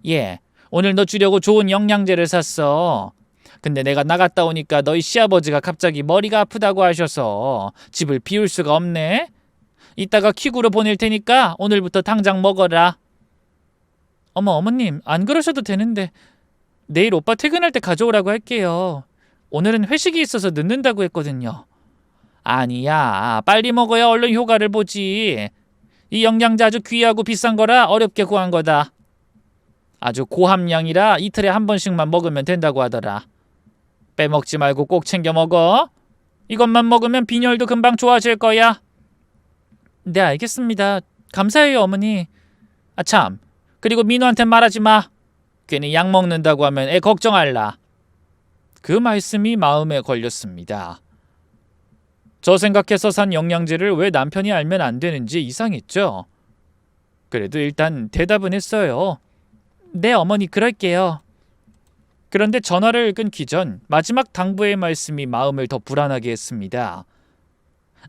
예, 오늘 너 주려고 좋은 영양제를 샀어. 근데 내가 나갔다 오니까 너희 시아버지가 갑자기 머리가 아프다고 하셔서 집을 비울 수가 없네. 이따가 퀵으로 보낼 테니까 오늘부터 당장 먹어라. 어머님, 안 그러셔도 되는데 내일 오빠 퇴근할 때 가져오라고 할게요. 오늘은 회식이 있어서 늦는다고 했거든요. 아니야, 빨리 먹어야 얼른 효과를 보지. 이 영양제 아주 귀하고 비싼 거라 어렵게 구한 거다. 아주 고함량이라 이틀에 한 번씩만 먹으면 된다고 하더라. 빼먹지 말고 꼭 챙겨 먹어. 이것만 먹으면 빈혈도 금방 좋아질 거야. 네, 알겠습니다. 감사해요, 어머니. 참, 그리고 민우한테 말하지 마. 괜히 약 먹는다고 하면 애 걱정할라. 그 말씀이 마음에 걸렸습니다. 저 생각해서 산 영양제를 왜 남편이 알면 안 되는지 이상했죠. 그래도 일단 대답은 했어요. 네, 어머니, 그럴게요. 그런데 전화를 끊기 전 마지막 당부의 말씀이 마음을 더 불안하게 했습니다.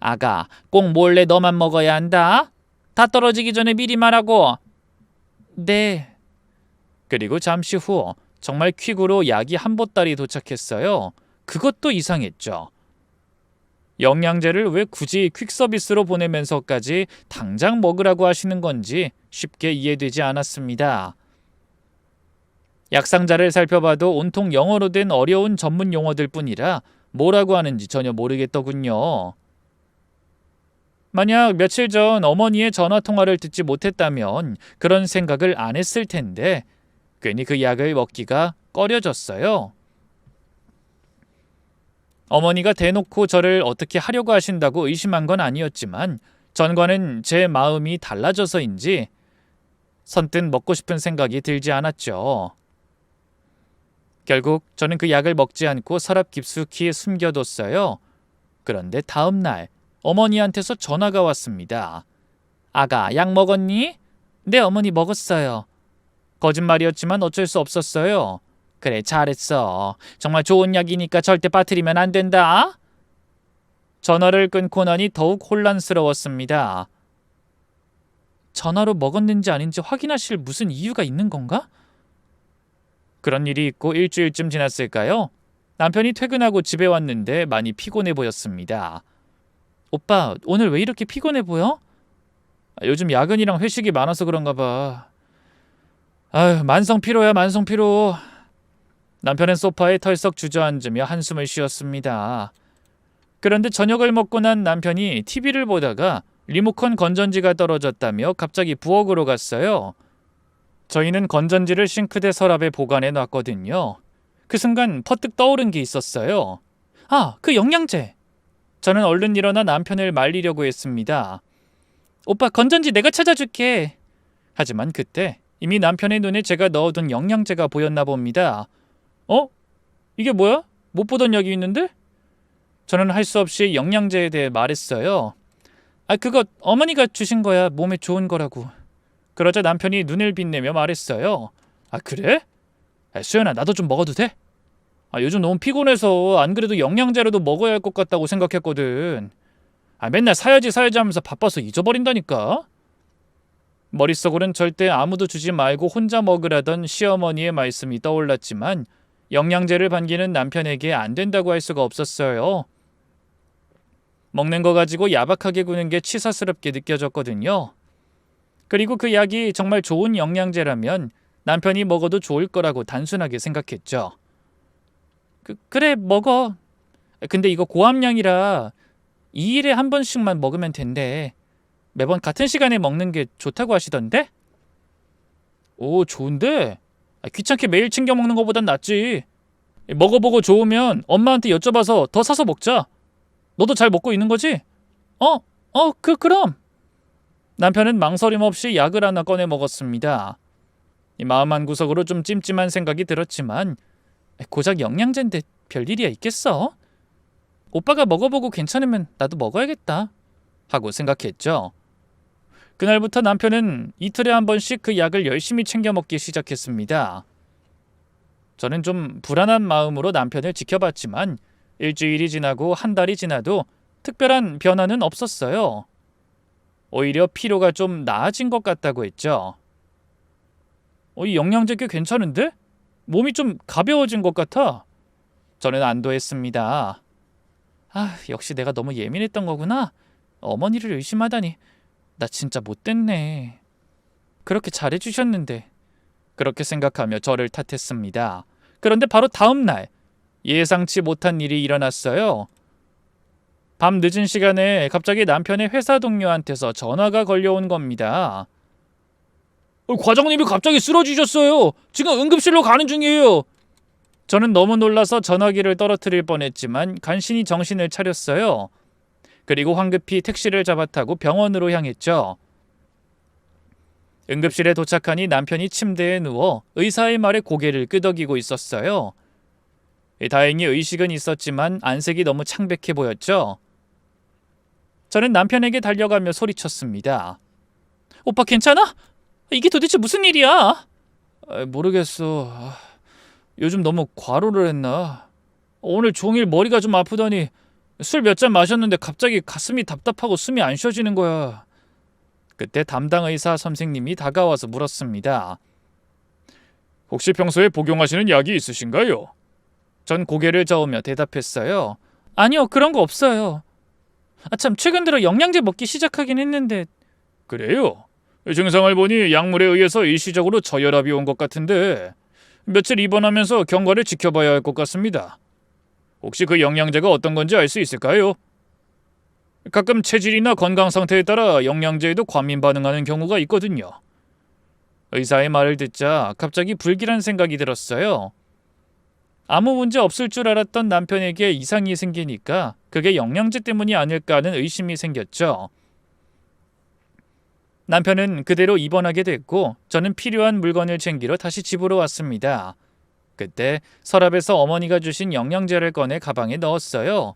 아가, 꼭 몰래 너만 먹어야 한다. 다 떨어지기 전에 미리 말하고. 네. 그리고 잠시 후 정말 퀵으로 약이 한 보따리 도착했어요. 그것도 이상했죠. 영양제를 왜 굳이 퀵서비스로 보내면서까지 당장 먹으라고 하시는 건지 쉽게 이해되지 않았습니다. 약상자를 살펴봐도 온통 영어로 된 어려운 전문 용어들 뿐이라 뭐라고 하는지 전혀 모르겠더군요. 만약 며칠 전 어머니의 전화통화를 듣지 못했다면 그런 생각을 안 했을 텐데 괜히 그 약을 먹기가 꺼려졌어요. 어머니가 대놓고 저를 어떻게 하려고 하신다고 의심한 건 아니었지만 전과는 제 마음이 달라져서인지 선뜻 먹고 싶은 생각이 들지 않았죠. 결국 저는 그 약을 먹지 않고 서랍 깊숙이 숨겨뒀어요. 그런데 다음 날 어머니한테서 전화가 왔습니다. 아가, 약 먹었니? 네, 어머니, 먹었어요. 거짓말이었지만 어쩔 수 없었어요. 그래, 잘했어. 정말 좋은 약이니까 절대 빠뜨리면 안 된다. 전화를 끊고 나니 더욱 혼란스러웠습니다. 전화로 먹었는지 아닌지 확인하실 무슨 이유가 있는 건가? 그런 일이 있고 일주일쯤 지났을까요? 남편이 퇴근하고 집에 왔는데 많이 피곤해 보였습니다. 오빠, 오늘 왜 이렇게 피곤해 보여? 요즘 야근이랑 회식이 많아서 그런가 봐. 아휴, 만성 피로야, 만성 피로. 남편은 소파에 털썩 주저앉으며 한숨을 쉬었습니다. 그런데 저녁을 먹고 난 남편이 TV를 보다가 리모컨 건전지가 떨어졌다며 갑자기 부엌으로 갔어요. 저희는 건전지를 싱크대 서랍에 보관해 놨거든요. 그 순간 퍼뜩 떠오른 게 있었어요. 아, 그 영양제! 저는 얼른 일어나 남편을 말리려고 했습니다. 오빠, 건전지 내가 찾아줄게. 하지만 그때 이미 남편의 눈에 제가 넣어둔 영양제가 보였나 봅니다. 이게 뭐야? 못 보던 약이 있는데? 저는 할 수 없이 영양제에 대해 말했어요. 그거 어머니가 주신 거야. 몸에 좋은 거라고. 그러자 남편이 눈을 빛내며 말했어요. 그래? 수연아, 나도 좀 먹어도 돼? 요즘 너무 피곤해서 안 그래도 영양제라도 먹어야 할 것 같다고 생각했거든. 맨날 사야지 하면서 바빠서 잊어버린다니까. 머릿속으로는 절대 아무도 주지 말고 혼자 먹으라던 시어머니의 말씀이 떠올랐지만 영양제를 반기는 남편에게 안 된다고 할 수가 없었어요. 먹는 거 가지고 야박하게 구는 게 치사스럽게 느껴졌거든요. 그리고 그 약이 정말 좋은 영양제라면 남편이 먹어도 좋을 거라고 단순하게 생각했죠. 그래, 먹어. 근데 이거 고함량이라 2일에 한 번씩만 먹으면 된대. 매번 같은 시간에 먹는 게 좋다고 하시던데? 오, 좋은데? 귀찮게 매일 챙겨 먹는 것보단 낫지. 먹어보고 좋으면 엄마한테 여쭤봐서 더 사서 먹자. 너도 잘 먹고 있는 거지? 그럼. 남편은 망설임 없이 약을 하나 꺼내 먹었습니다. 마음 한구석으로 좀 찜찜한 생각이 들었지만 고작 영양제인데 별일이야 있겠어? 오빠가 먹어보고 괜찮으면 나도 먹어야겠다 하고 생각했죠. 그날부터 남편은 이틀에 한 번씩 그 약을 열심히 챙겨 먹기 시작했습니다. 저는 좀 불안한 마음으로 남편을 지켜봤지만 일주일이 지나고 한 달이 지나도 특별한 변화는 없었어요. 오히려 피로가 좀 나아진 것 같다고 했죠. 이 영양제 꽤 괜찮은데? 몸이 좀 가벼워진 것 같아. 저는 안도했습니다. 역시 내가 너무 예민했던 거구나. 어머니를 의심하다니. 나 진짜 못됐네. 그렇게 잘해주셨는데. 그렇게 생각하며 저를 탓했습니다. 그런데 바로 다음 날 예상치 못한 일이 일어났어요. 밤 늦은 시간에 갑자기 남편의 회사 동료한테서 전화가 걸려온 겁니다. 과장님이 갑자기 쓰러지셨어요. 지금 응급실로 가는 중이에요. 저는 너무 놀라서 전화기를 떨어뜨릴 뻔했지만 간신히 정신을 차렸어요. 그리고 황급히 택시를 잡아 타고 병원으로 향했죠. 응급실에 도착하니 남편이 침대에 누워 의사의 말에 고개를 끄덕이고 있었어요. 다행히 의식은 있었지만 안색이 너무 창백해 보였죠. 저는 남편에게 달려가며 소리쳤습니다. 오빠 괜찮아? 이게 도대체 무슨 일이야? 모르겠어. 요즘 너무 과로를 했나? 오늘 종일 머리가 좀 아프더니 술 몇 잔 마셨는데 갑자기 가슴이 답답하고 숨이 안 쉬어지는 거야. 그때 담당 의사 선생님이 다가와서 물었습니다. 혹시 평소에 복용하시는 약이 있으신가요? 전 고개를 저으며 대답했어요. 아니요, 그런 거 없어요. 참 최근 들어 영양제 먹기 시작하긴 했는데. 그래요? 증상을 보니 약물에 의해서 일시적으로 저혈압이 온 것 같은데 며칠 입원하면서 경과를 지켜봐야 할 것 같습니다. 혹시 그 영양제가 어떤 건지 알 수 있을까요? 가끔 체질이나 건강 상태에 따라 영양제에도 과민 반응하는 경우가 있거든요. 의사의 말을 듣자 갑자기 불길한 생각이 들었어요. 아무 문제 없을 줄 알았던 남편에게 이상이 생기니까 그게 영양제 때문이 아닐까 하는 의심이 생겼죠. 남편은 그대로 입원하게 됐고 저는 필요한 물건을 챙기러 다시 집으로 왔습니다. 그때 서랍에서 어머니가 주신 영양제를 꺼내 가방에 넣었어요.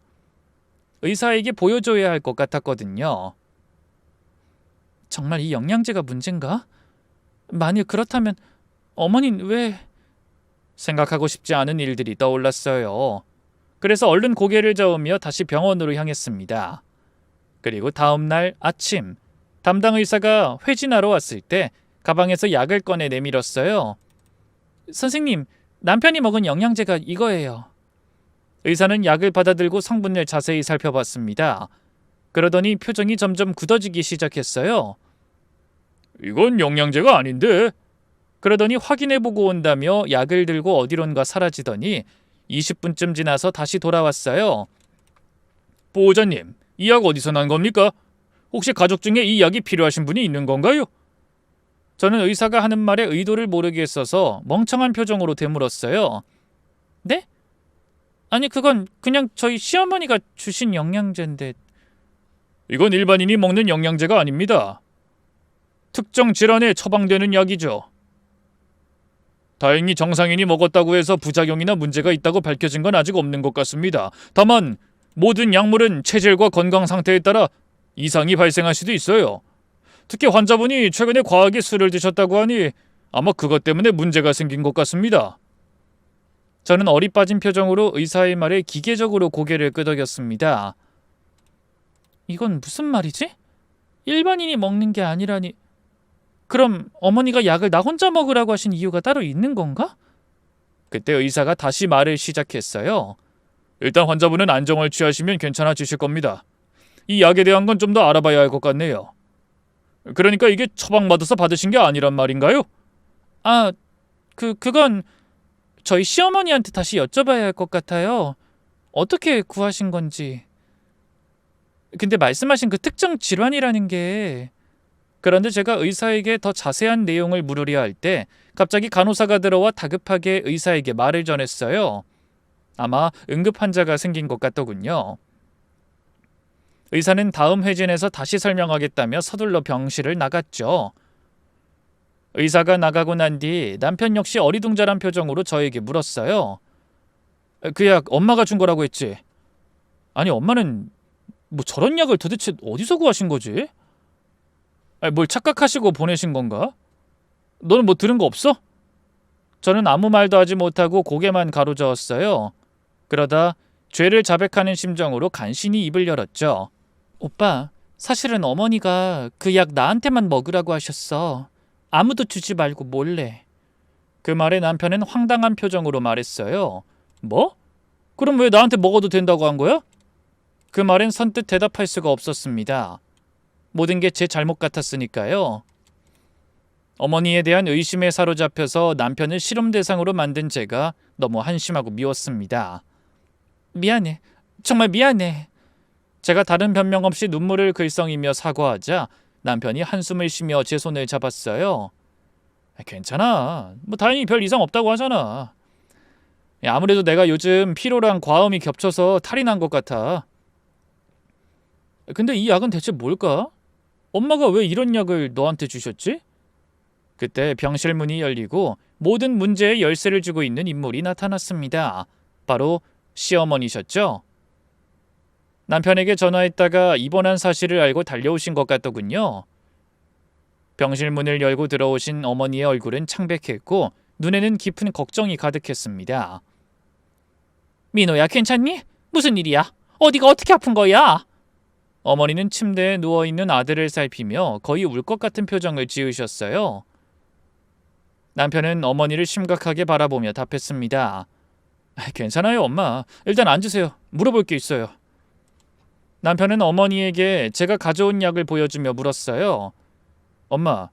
의사에게 보여줘야 할 것 같았거든요. 정말 이 영양제가 문제인가? 만일 그렇다면 어머니는 왜... 생각하고 싶지 않은 일들이 떠올랐어요. 그래서 얼른 고개를 저으며 다시 병원으로 향했습니다. 그리고 다음 날 아침 담당 의사가 회진하러 왔을 때 가방에서 약을 꺼내 내밀었어요. 선생님, 남편이 먹은 영양제가 이거예요. 의사는 약을 받아들고 성분을 자세히 살펴봤습니다. 그러더니 표정이 점점 굳어지기 시작했어요. 이건 영양제가 아닌데? 그러더니 확인해보고 온다며 약을 들고 어디론가 사라지더니 20분쯤 지나서 다시 돌아왔어요. 보호자님, 이 약 어디서 난 겁니까? 혹시 가족 중에 이 약이 필요하신 분이 있는 건가요? 저는 의사가 하는 말에 의도를 모르겠어서 멍청한 표정으로 되물었어요. 네? 아니 그건 그냥 저희 시어머니가 주신 영양제인데. 이건 일반인이 먹는 영양제가 아닙니다. 특정 질환에 처방되는 약이죠. 다행히 정상인이 먹었다고 해서 부작용이나 문제가 있다고 밝혀진 건 아직 없는 것 같습니다. 다만 모든 약물은 체질과 건강 상태에 따라 이상이 발생할 수도 있어요. 특히 환자분이 최근에 과하게 술을 드셨다고 하니 아마 그것 때문에 문제가 생긴 것 같습니다. 저는 어리 빠진 표정으로 의사의 말에 기계적으로 고개를 끄덕였습니다. 이건 무슨 말이지? 일반인이 먹는 게 아니라니. 그럼 어머니가 약을 나 혼자 먹으라고 하신 이유가 따로 있는 건가? 그때 의사가 다시 말을 시작했어요. 일단 환자분은 안정을 취하시면 괜찮아지실 겁니다. 이 약에 대한 건 좀 더 알아봐야 할 것 같네요. 그러니까 이게 처방받아서 받으신 게 아니란 말인가요? 그건 저희 시어머니한테 다시 여쭤봐야 할 것 같아요. 어떻게 구하신 건지. 근데 말씀하신 그 특정 질환이라는 게... 그런데 제가 의사에게 더 자세한 내용을 물으려 할 때 갑자기 간호사가 들어와 다급하게 의사에게 말을 전했어요. 아마 응급 환자가 생긴 것 같더군요. 의사는 다음 회진에서 다시 설명하겠다며 서둘러 병실을 나갔죠. 의사가 나가고 난 뒤 남편 역시 어리둥절한 표정으로 저에게 물었어요. 그 약 엄마가 준 거라고 했지? 아니, 엄마는 뭐 저런 약을 도대체 어디서 구하신 거지? 아니, 뭘 착각하시고 보내신 건가? 너는 뭐 들은 거 없어? 저는 아무 말도 하지 못하고 고개만 가로저었어요. 그러다 죄를 자백하는 심정으로 간신히 입을 열었죠. 오빠, 사실은 어머니가 그 약 나한테만 먹으라고 하셨어. 아무도 주지 말고 몰래. 그 말에 남편은 황당한 표정으로 말했어요. 뭐? 그럼 왜 나한테 먹어도 된다고 한 거야? 그 말엔 선뜻 대답할 수가 없었습니다. 모든 게 제 잘못 같았으니까요. 어머니에 대한 의심에 사로잡혀서 남편을 실험 대상으로 만든 제가 너무 한심하고 미웠습니다. 미안해. 정말 미안해. 제가 다른 변명 없이 눈물을 글썽이며 사과하자 남편이 한숨을 쉬며 제 손을 잡았어요. 괜찮아. 뭐 다행히 별 이상 없다고 하잖아. 아무래도 내가 요즘 피로랑 과음이 겹쳐서 탈이 난 것 같아. 근데 이 약은 대체 뭘까? 엄마가 왜 이런 약을 너한테 주셨지? 그때 병실 문이 열리고 모든 문제의 열쇠를 쥐고 있는 인물이 나타났습니다. 바로 시어머니셨죠? 남편에게 전화했다가 입원한 사실을 알고 달려오신 것 같더군요. 병실 문을 열고 들어오신 어머니의 얼굴은 창백했고 눈에는 깊은 걱정이 가득했습니다. 민호야, 괜찮니? 무슨 일이야? 어디가 어떻게 아픈 거야? 어머니는 침대에 누워있는 아들을 살피며 거의 울 것 같은 표정을 지으셨어요. 남편은 어머니를 심각하게 바라보며 답했습니다. 괜찮아요, 엄마. 일단 앉으세요. 물어볼 게 있어요. 남편은 어머니에게 제가 가져온 약을 보여주며 물었어요. 엄마,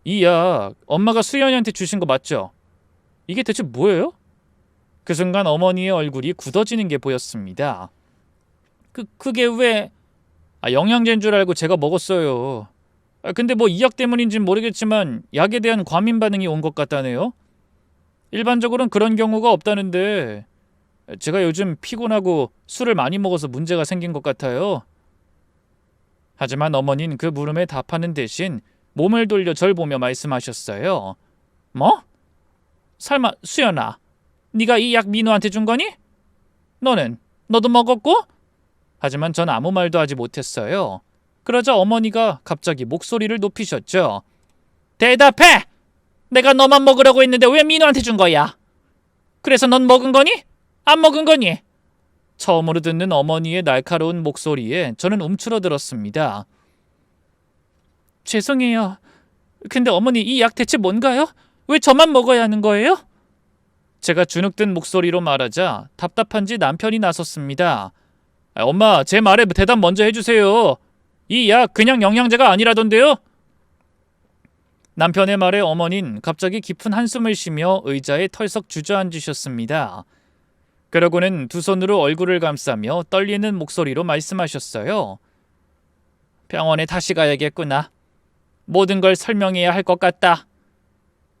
이 약 엄마가 수연이한테 주신 거 맞죠? 이게 대체 뭐예요? 그 순간 어머니의 얼굴이 굳어지는 게 보였습니다. 그게 왜... 영양제인 줄 알고 제가 먹었어요. 근데 뭐 이 약 때문인진 모르겠지만 약에 대한 과민 반응이 온 것 같다네요. 일반적으로는 그런 경우가 없다는데 제가 요즘 피곤하고 술을 많이 먹어서 문제가 생긴 것 같아요. 하지만 어머니는 그 물음에 답하는 대신 몸을 돌려 절 보며 말씀하셨어요. 뭐? 설마 수연아, 네가 이 약 민호한테 준 거니? 너도 먹었고? 하지만 전 아무 말도 하지 못했어요. 그러자 어머니가 갑자기 목소리를 높이셨죠. 대답해! 내가 너만 먹으라고 했는데 왜 민호한테 준 거야? 그래서 넌 먹은 거니? 안 먹은 거니? 처음으로 듣는 어머니의 날카로운 목소리에 저는 움츠러들었습니다. 죄송해요. 근데 어머니, 이 약 대체 뭔가요? 왜 저만 먹어야 하는 거예요? 제가 주눅든 목소리로 말하자 답답한지 남편이 나섰습니다. 엄마, 제 말에 대답 먼저 해주세요. 이 약 그냥 영양제가 아니라던데요? 남편의 말에 어머니는 갑자기 깊은 한숨을 쉬며 의자에 털썩 주저앉으셨습니다. 그러고는 두 손으로 얼굴을 감싸며 떨리는 목소리로 말씀하셨어요. 병원에 다시 가야겠구나. 모든 걸 설명해야 할 것 같다.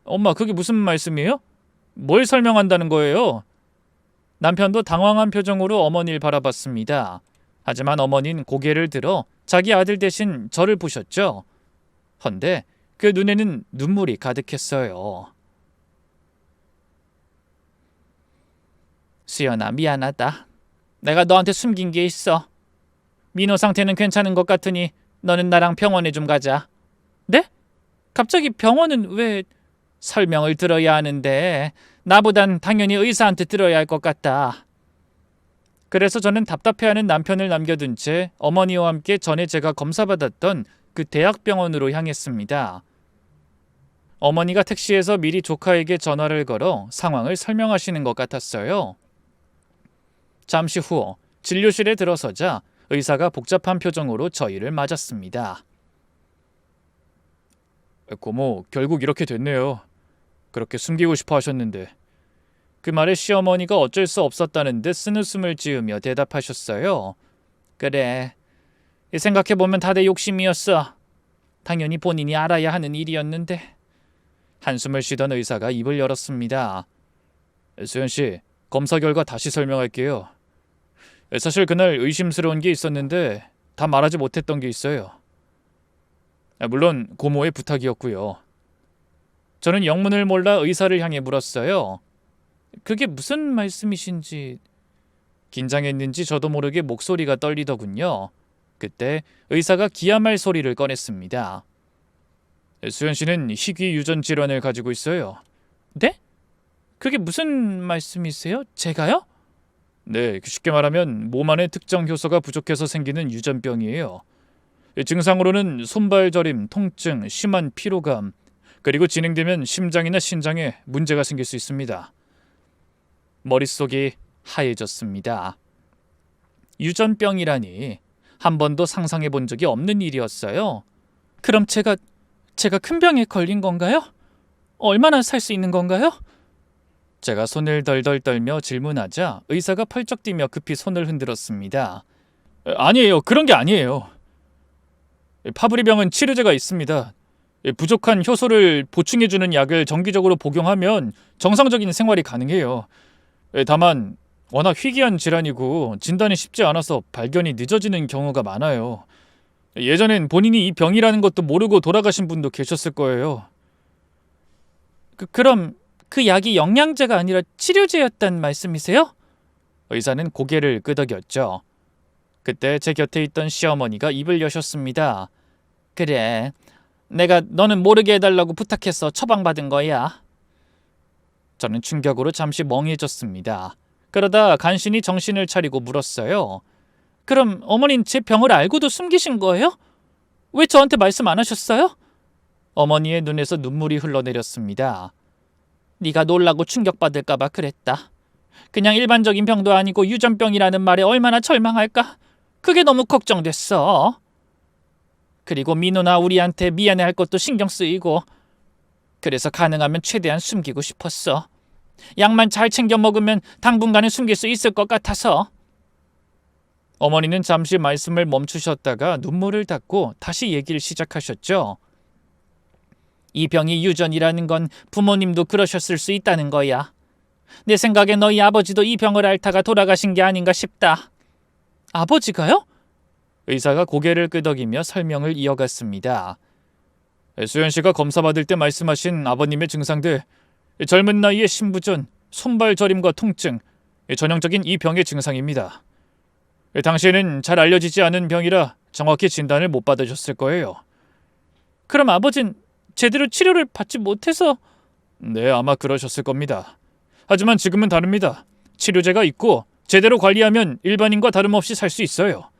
엄마, 그게 무슨 말씀이에요? 뭘 설명한다는 거예요? 남편도 당황한 표정으로 어머니를 바라봤습니다. 하지만 어머니는 고개를 들어 자기 아들 대신 저를 보셨죠. 헌데 그 눈에는 눈물이 가득했어요. 수연아, 미안하다. 내가 너한테 숨긴 게 있어. 민호 상태는 괜찮은 것 같으니 너는 나랑 병원에 좀 가자. 네? 갑자기 병원은 왜... 설명을 들어야 하는데 나보단 당연히 의사한테 들어야 할 것 같다. 그래서 저는 답답해하는 남편을 남겨둔 채 어머니와 함께 전에 제가 검사받았던 그 대학병원으로 향했습니다. 어머니가 택시에서 미리 조카에게 전화를 걸어 상황을 설명하시는 것 같았어요. 잠시 후 진료실에 들어서자 의사가 복잡한 표정으로 저희를 맞았습니다. 고모, 결국 이렇게 됐네요. 그렇게 숨기고 싶어 하셨는데. 그 말에 시어머니가 어쩔 수 없었다는 듯 쓴웃음을 지으며 대답하셨어요. 그래, 생각해보면 다 내 욕심이었어. 당연히 본인이 알아야 하는 일이었는데. 한숨을 쉬던 의사가 입을 열었습니다. 수연 씨, 검사 결과 다시 설명할게요. 사실 그날 의심스러운 게 있었는데 다 말하지 못했던 게 있어요. 물론 고모의 부탁이었고요. 저는 영문을 몰라 의사를 향해 물었어요. 그게 무슨 말씀이신지. 긴장했는지 저도 모르게 목소리가 떨리더군요. 그때 의사가 기야말 소리를 꺼냈습니다. 수연 씨는 희귀 유전 질환을 가지고 있어요. 네? 그게 무슨 말씀이세요? 제가요? 네, 쉽게 말하면 몸 안에 특정 효소가 부족해서 생기는 유전병이에요. 증상으로는 손발 저림, 통증, 심한 피로감, 그리고 진행되면 심장이나 신장에 문제가 생길 수 있습니다. 머릿속이 하얘졌습니다. 유전병이라니 한 번도 상상해 본 적이 없는 일이었어요. 그럼 제가 큰 병에 걸린 건가요? 얼마나 살 수 있는 건가요? 제가 손을 덜덜 떨며 질문하자 의사가 펄쩍 뛰며 급히 손을 흔들었습니다. 아니에요. 그런 게 아니에요. 파브리병은 치료제가 있습니다. 부족한 효소를 보충해주는 약을 정기적으로 복용하면 정상적인 생활이 가능해요. 다만 워낙 희귀한 질환이고 진단이 쉽지 않아서 발견이 늦어지는 경우가 많아요. 예전엔 본인이 이 병이라는 것도 모르고 돌아가신 분도 계셨을 거예요. 그럼 그 약이 영양제가 아니라 치료제였단 말씀이세요? 의사는 고개를 끄덕였죠. 그때 제 곁에 있던 시어머니가 입을 여셨습니다. 그래, 내가 너는 모르게 해달라고 부탁해서 처방받은 거야. 저는 충격으로 잠시 멍해졌습니다. 그러다 간신히 정신을 차리고 물었어요. 그럼 어머닌 제 병을 알고도 숨기신 거예요? 왜 저한테 말씀 안 하셨어요? 어머니의 눈에서 눈물이 흘러내렸습니다. 네가 놀라고 충격받을까 봐 그랬다. 그냥 일반적인 병도 아니고 유전병이라는 말에 얼마나 절망할까? 그게 너무 걱정됐어. 그리고 민호나 우리한테 미안해할 것도 신경 쓰이고 그래서 가능하면 최대한 숨기고 싶었어. 약만 잘 챙겨 먹으면 당분간은 숨길 수 있을 것 같아서. 어머니는 잠시 말씀을 멈추셨다가 눈물을 닦고 다시 얘기를 시작하셨죠. 이 병이 유전이라는 건 부모님도 그러셨을 수 있다는 거야. 내 생각에 너희 아버지도 이 병을 앓다가 돌아가신 게 아닌가 싶다. 아버지가요? 의사가 고개를 끄덕이며 설명을 이어갔습니다. 수연 씨가 검사 받을 때 말씀하신 아버님의 증상들, 젊은 나이에 심부전, 손발 저림과 통증, 전형적인 이 병의 증상입니다. 당시에는 잘 알려지지 않은 병이라 정확히 진단을 못 받으셨을 거예요. 그럼 아버진 제대로 치료를 받지 못해서... 네, 아마 그러셨을 겁니다. 하지만 지금은 다릅니다. 치료제가 있고 제대로 관리하면 일반인과 다름없이 살 수 있어요.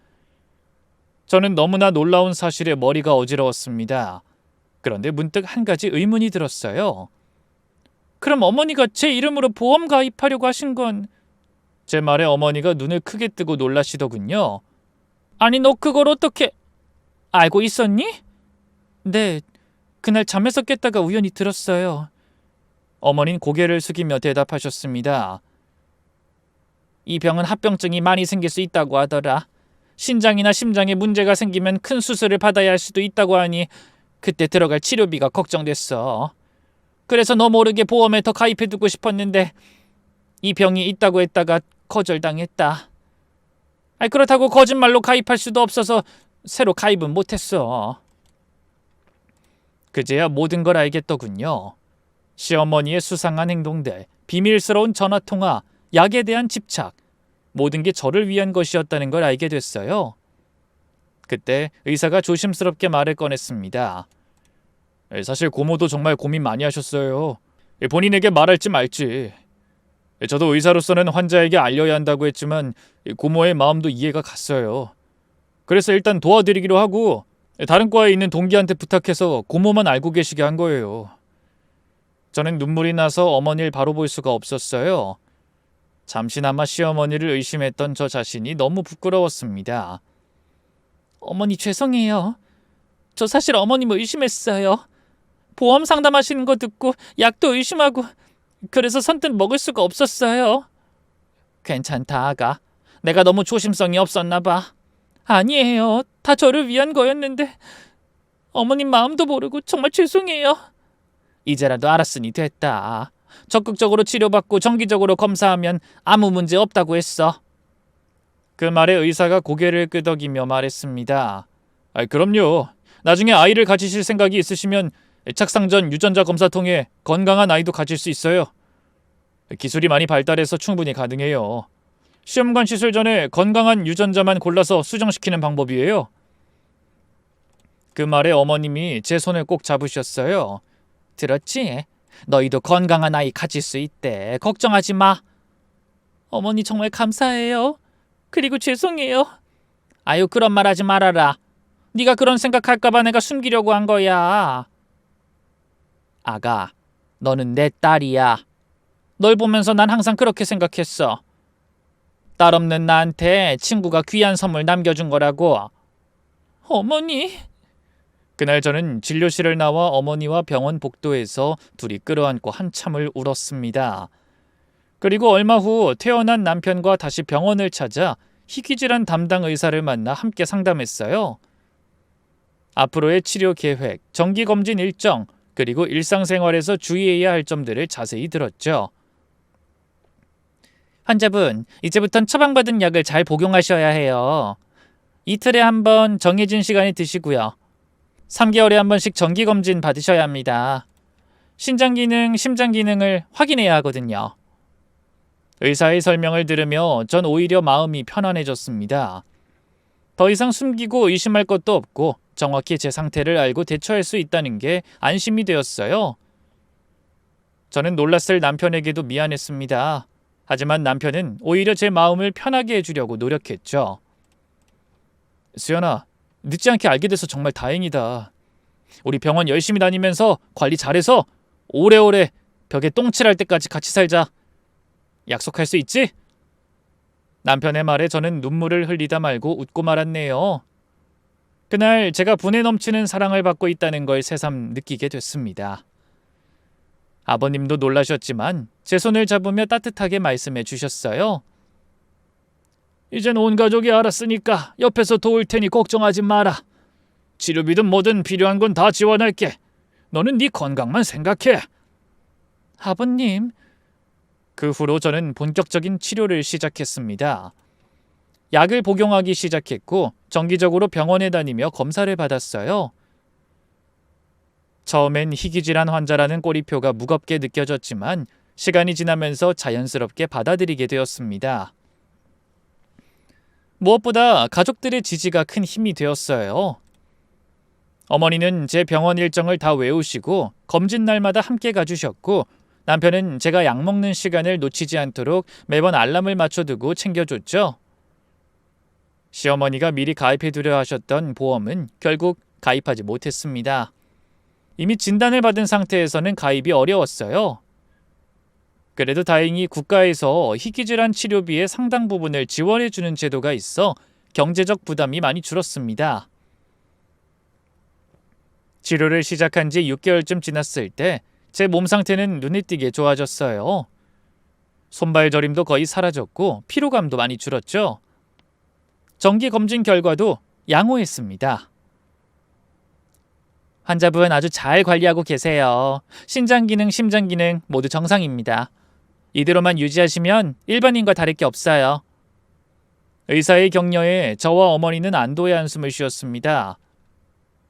저는 너무나 놀라운 사실에 머리가 어지러웠습니다. 그런데 문득 한 가지 의문이 들었어요. 그럼 어머니가 제 이름으로 보험 가입하려고 하신 건... 제 말에 어머니가 눈을 크게 뜨고 놀라시더군요. 아니, 너 그걸 어떻게... 알고 있었니? 네, 그날 잠에서 깼다가 우연히 들었어요. 어머니는 고개를 숙이며 대답하셨습니다. 이 병은 합병증이 많이 생길 수 있다고 하더라. 신장이나 심장에 문제가 생기면 큰 수술을 받아야 할 수도 있다고 하니 그때 들어갈 치료비가 걱정됐어. 그래서 너 모르게 보험에 더 가입해두고 싶었는데 이 병이 있다고 했다가 거절당했다. 그렇다고 거짓말로 가입할 수도 없어서 새로 가입은 못했어. 그제야 모든 걸 알겠더군요. 시어머니의 수상한 행동들, 비밀스러운 전화통화, 약에 대한 집착, 모든 게 저를 위한 것이었다는 걸 알게 됐어요. 그때 의사가 조심스럽게 말을 꺼냈습니다. 사실 고모도 정말 고민 많이 하셨어요. 본인에게 말할지 말지. 저도 의사로서는 환자에게 알려야 한다고 했지만 고모의 마음도 이해가 갔어요. 그래서 일단 도와드리기로 하고 다른 과에 있는 동기한테 부탁해서 고모만 알고 계시게 한 거예요. 저는 눈물이 나서 어머니를 바로 볼 수가 없었어요. 잠시나마 시어머니를 의심했던 저 자신이 너무 부끄러웠습니다. 어머니 죄송해요. 저 사실 어머님을 의심했어요. 보험 상담하시는 거 듣고 약도 의심하고 그래서 선뜻 먹을 수가 없었어요. 괜찮다, 아가. 내가 너무 조심성이 없었나 봐. 아니에요. 다 저를 위한 거였는데 어머님 마음도 모르고 정말 죄송해요. 이제라도 알았으니 됐다. 적극적으로 치료받고 정기적으로 검사하면 아무 문제 없다고 했어. 그 말에 의사가 고개를 끄덕이며 말했습니다. 그럼요. 나중에 아이를 가지실 생각이 있으시면 착상 전 유전자 검사 통해 건강한 아이도 가질 수 있어요. 기술이 많이 발달해서 충분히 가능해요. 시험관 시술 전에 건강한 유전자만 골라서 수정시키는 방법이에요. 그 말에 어머님이 제 손을 꼭 잡으셨어요. 들었지? 너희도 건강한 아이 가질 수 있대. 걱정하지 마. 어머니 정말 감사해요. 그리고 죄송해요. 아유, 그런 말 하지 말아라. 네가 그런 생각할까봐 내가 숨기려고 한 거야. 아가, 너는 내 딸이야. 널 보면서 난 항상 그렇게 생각했어. 딸 없는 나한테 친구가 귀한 선물 남겨준 거라고. 어머니. 그날 저는 진료실을 나와 어머니와 병원 복도에서 둘이 끌어안고 한참을 울었습니다. 그리고 얼마 후 태어난 남편과 다시 병원을 찾아 희귀질환 담당 의사를 만나 함께 상담했어요. 앞으로의 치료 계획, 정기검진 일정, 그리고 일상생활에서 주의해야 할 점들을 자세히 들었죠. 환자분, 이제부턴 처방받은 약을 잘 복용하셔야 해요. 이틀에 한 번 정해진 시간에 드시고요. 3개월에 한 번씩 정기검진 받으셔야 합니다. 신장 기능, 심장 기능을 확인해야 하거든요. 의사의 설명을 들으며 전 오히려 마음이 편안해졌습니다. 더 이상 숨기고 의심할 것도 없고 정확히 제 상태를 알고 대처할 수 있다는 게 안심이 되었어요. 저는 놀랐을 남편에게도 미안했습니다. 하지만 남편은 오히려 제 마음을 편하게 해주려고 노력했죠. 수연아, 늦지 않게 알게 돼서 정말 다행이다. 우리 병원 열심히 다니면서 관리 잘해서 오래오래 벽에 똥칠할 때까지 같이 살자. 약속할 수 있지? 남편의 말에 저는 눈물을 흘리다 말고 웃고 말았네요. 그날 제가 분에 넘치는 사랑을 받고 있다는 걸 새삼 느끼게 됐습니다. 아버님도 놀라셨지만 제 손을 잡으며 따뜻하게 말씀해 주셨어요. 이젠 온 가족이 알았으니까 옆에서 도울 테니 걱정하지 마라. 치료비든 뭐든 필요한 건 다 지원할게. 너는 네 건강만 생각해. 아버님. 그 후로 저는 본격적인 치료를 시작했습니다. 약을 복용하기 시작했고 정기적으로 병원에 다니며 검사를 받았어요. 처음엔 희귀질환 환자라는 꼬리표가 무겁게 느껴졌지만 시간이 지나면서 자연스럽게 받아들이게 되었습니다. 무엇보다 가족들의 지지가 큰 힘이 되었어요. 어머니는 제 병원 일정을 다 외우시고 검진 날마다 함께 가주셨고 남편은 제가 약 먹는 시간을 놓치지 않도록 매번 알람을 맞춰두고 챙겨줬죠. 시어머니가 미리 가입해두려 하셨던 보험은 결국 가입하지 못했습니다. 이미 진단을 받은 상태에서는 가입이 어려웠어요. 그래도 다행히 국가에서 희귀질환 치료비의 상당 부분을 지원해주는 제도가 있어 경제적 부담이 많이 줄었습니다. 치료를 시작한 지 6개월쯤 지났을 때 제 몸 상태는 눈에 띄게 좋아졌어요. 손발 저림도 거의 사라졌고 피로감도 많이 줄었죠. 정기 검진 결과도 양호했습니다. 환자분 아주 잘 관리하고 계세요. 신장 기능, 심장 기능 모두 정상입니다. 이대로만 유지하시면 일반인과 다를 게 없어요. 의사의 격려에 저와 어머니는 안도의 한숨을 쉬었습니다.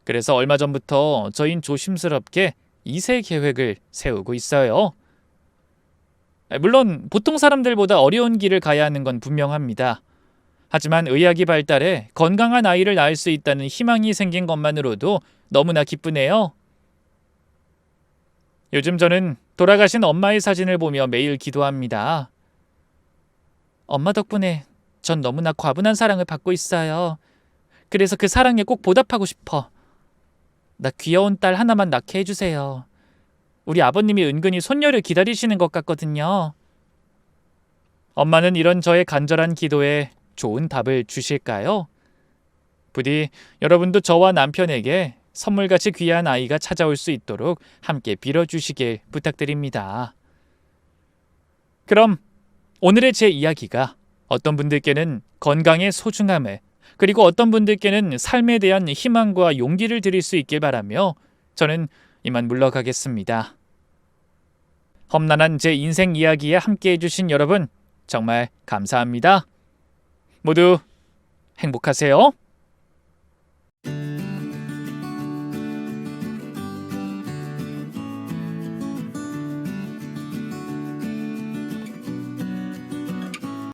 그래서 얼마 전부터 저희는 조심스럽게 2세 계획을 세우고 있어요. 물론 보통 사람들보다 어려운 길을 가야 하는 건 분명합니다. 하지만 의학이 발달해 건강한 아이를 낳을 수 있다는 희망이 생긴 것만으로도 너무나 기쁘네요. 요즘 저는 돌아가신 엄마의 사진을 보며 매일 기도합니다. 엄마 덕분에 전 너무나 과분한 사랑을 받고 있어요. 그래서 그 사랑에 꼭 보답하고 싶어. 나 귀여운 딸 하나만 낳게 해주세요. 우리 아버님이 은근히 손녀를 기다리시는 것 같거든요. 엄마는 이런 저의 간절한 기도에 좋은 답을 주실까요? 부디 여러분도 저와 남편에게 선물같이 귀한 아이가 찾아올 수 있도록 함께 빌어주시길 부탁드립니다. 그럼 오늘의 제 이야기가 어떤 분들께는 건강의 소중함을, 그리고 어떤 분들께는 삶에 대한 희망과 용기를 드릴 수 있길 바라며 저는 이만 물러가겠습니다. 험난한 제 인생 이야기에 함께해 주신 여러분 정말 감사합니다. 모두 행복하세요.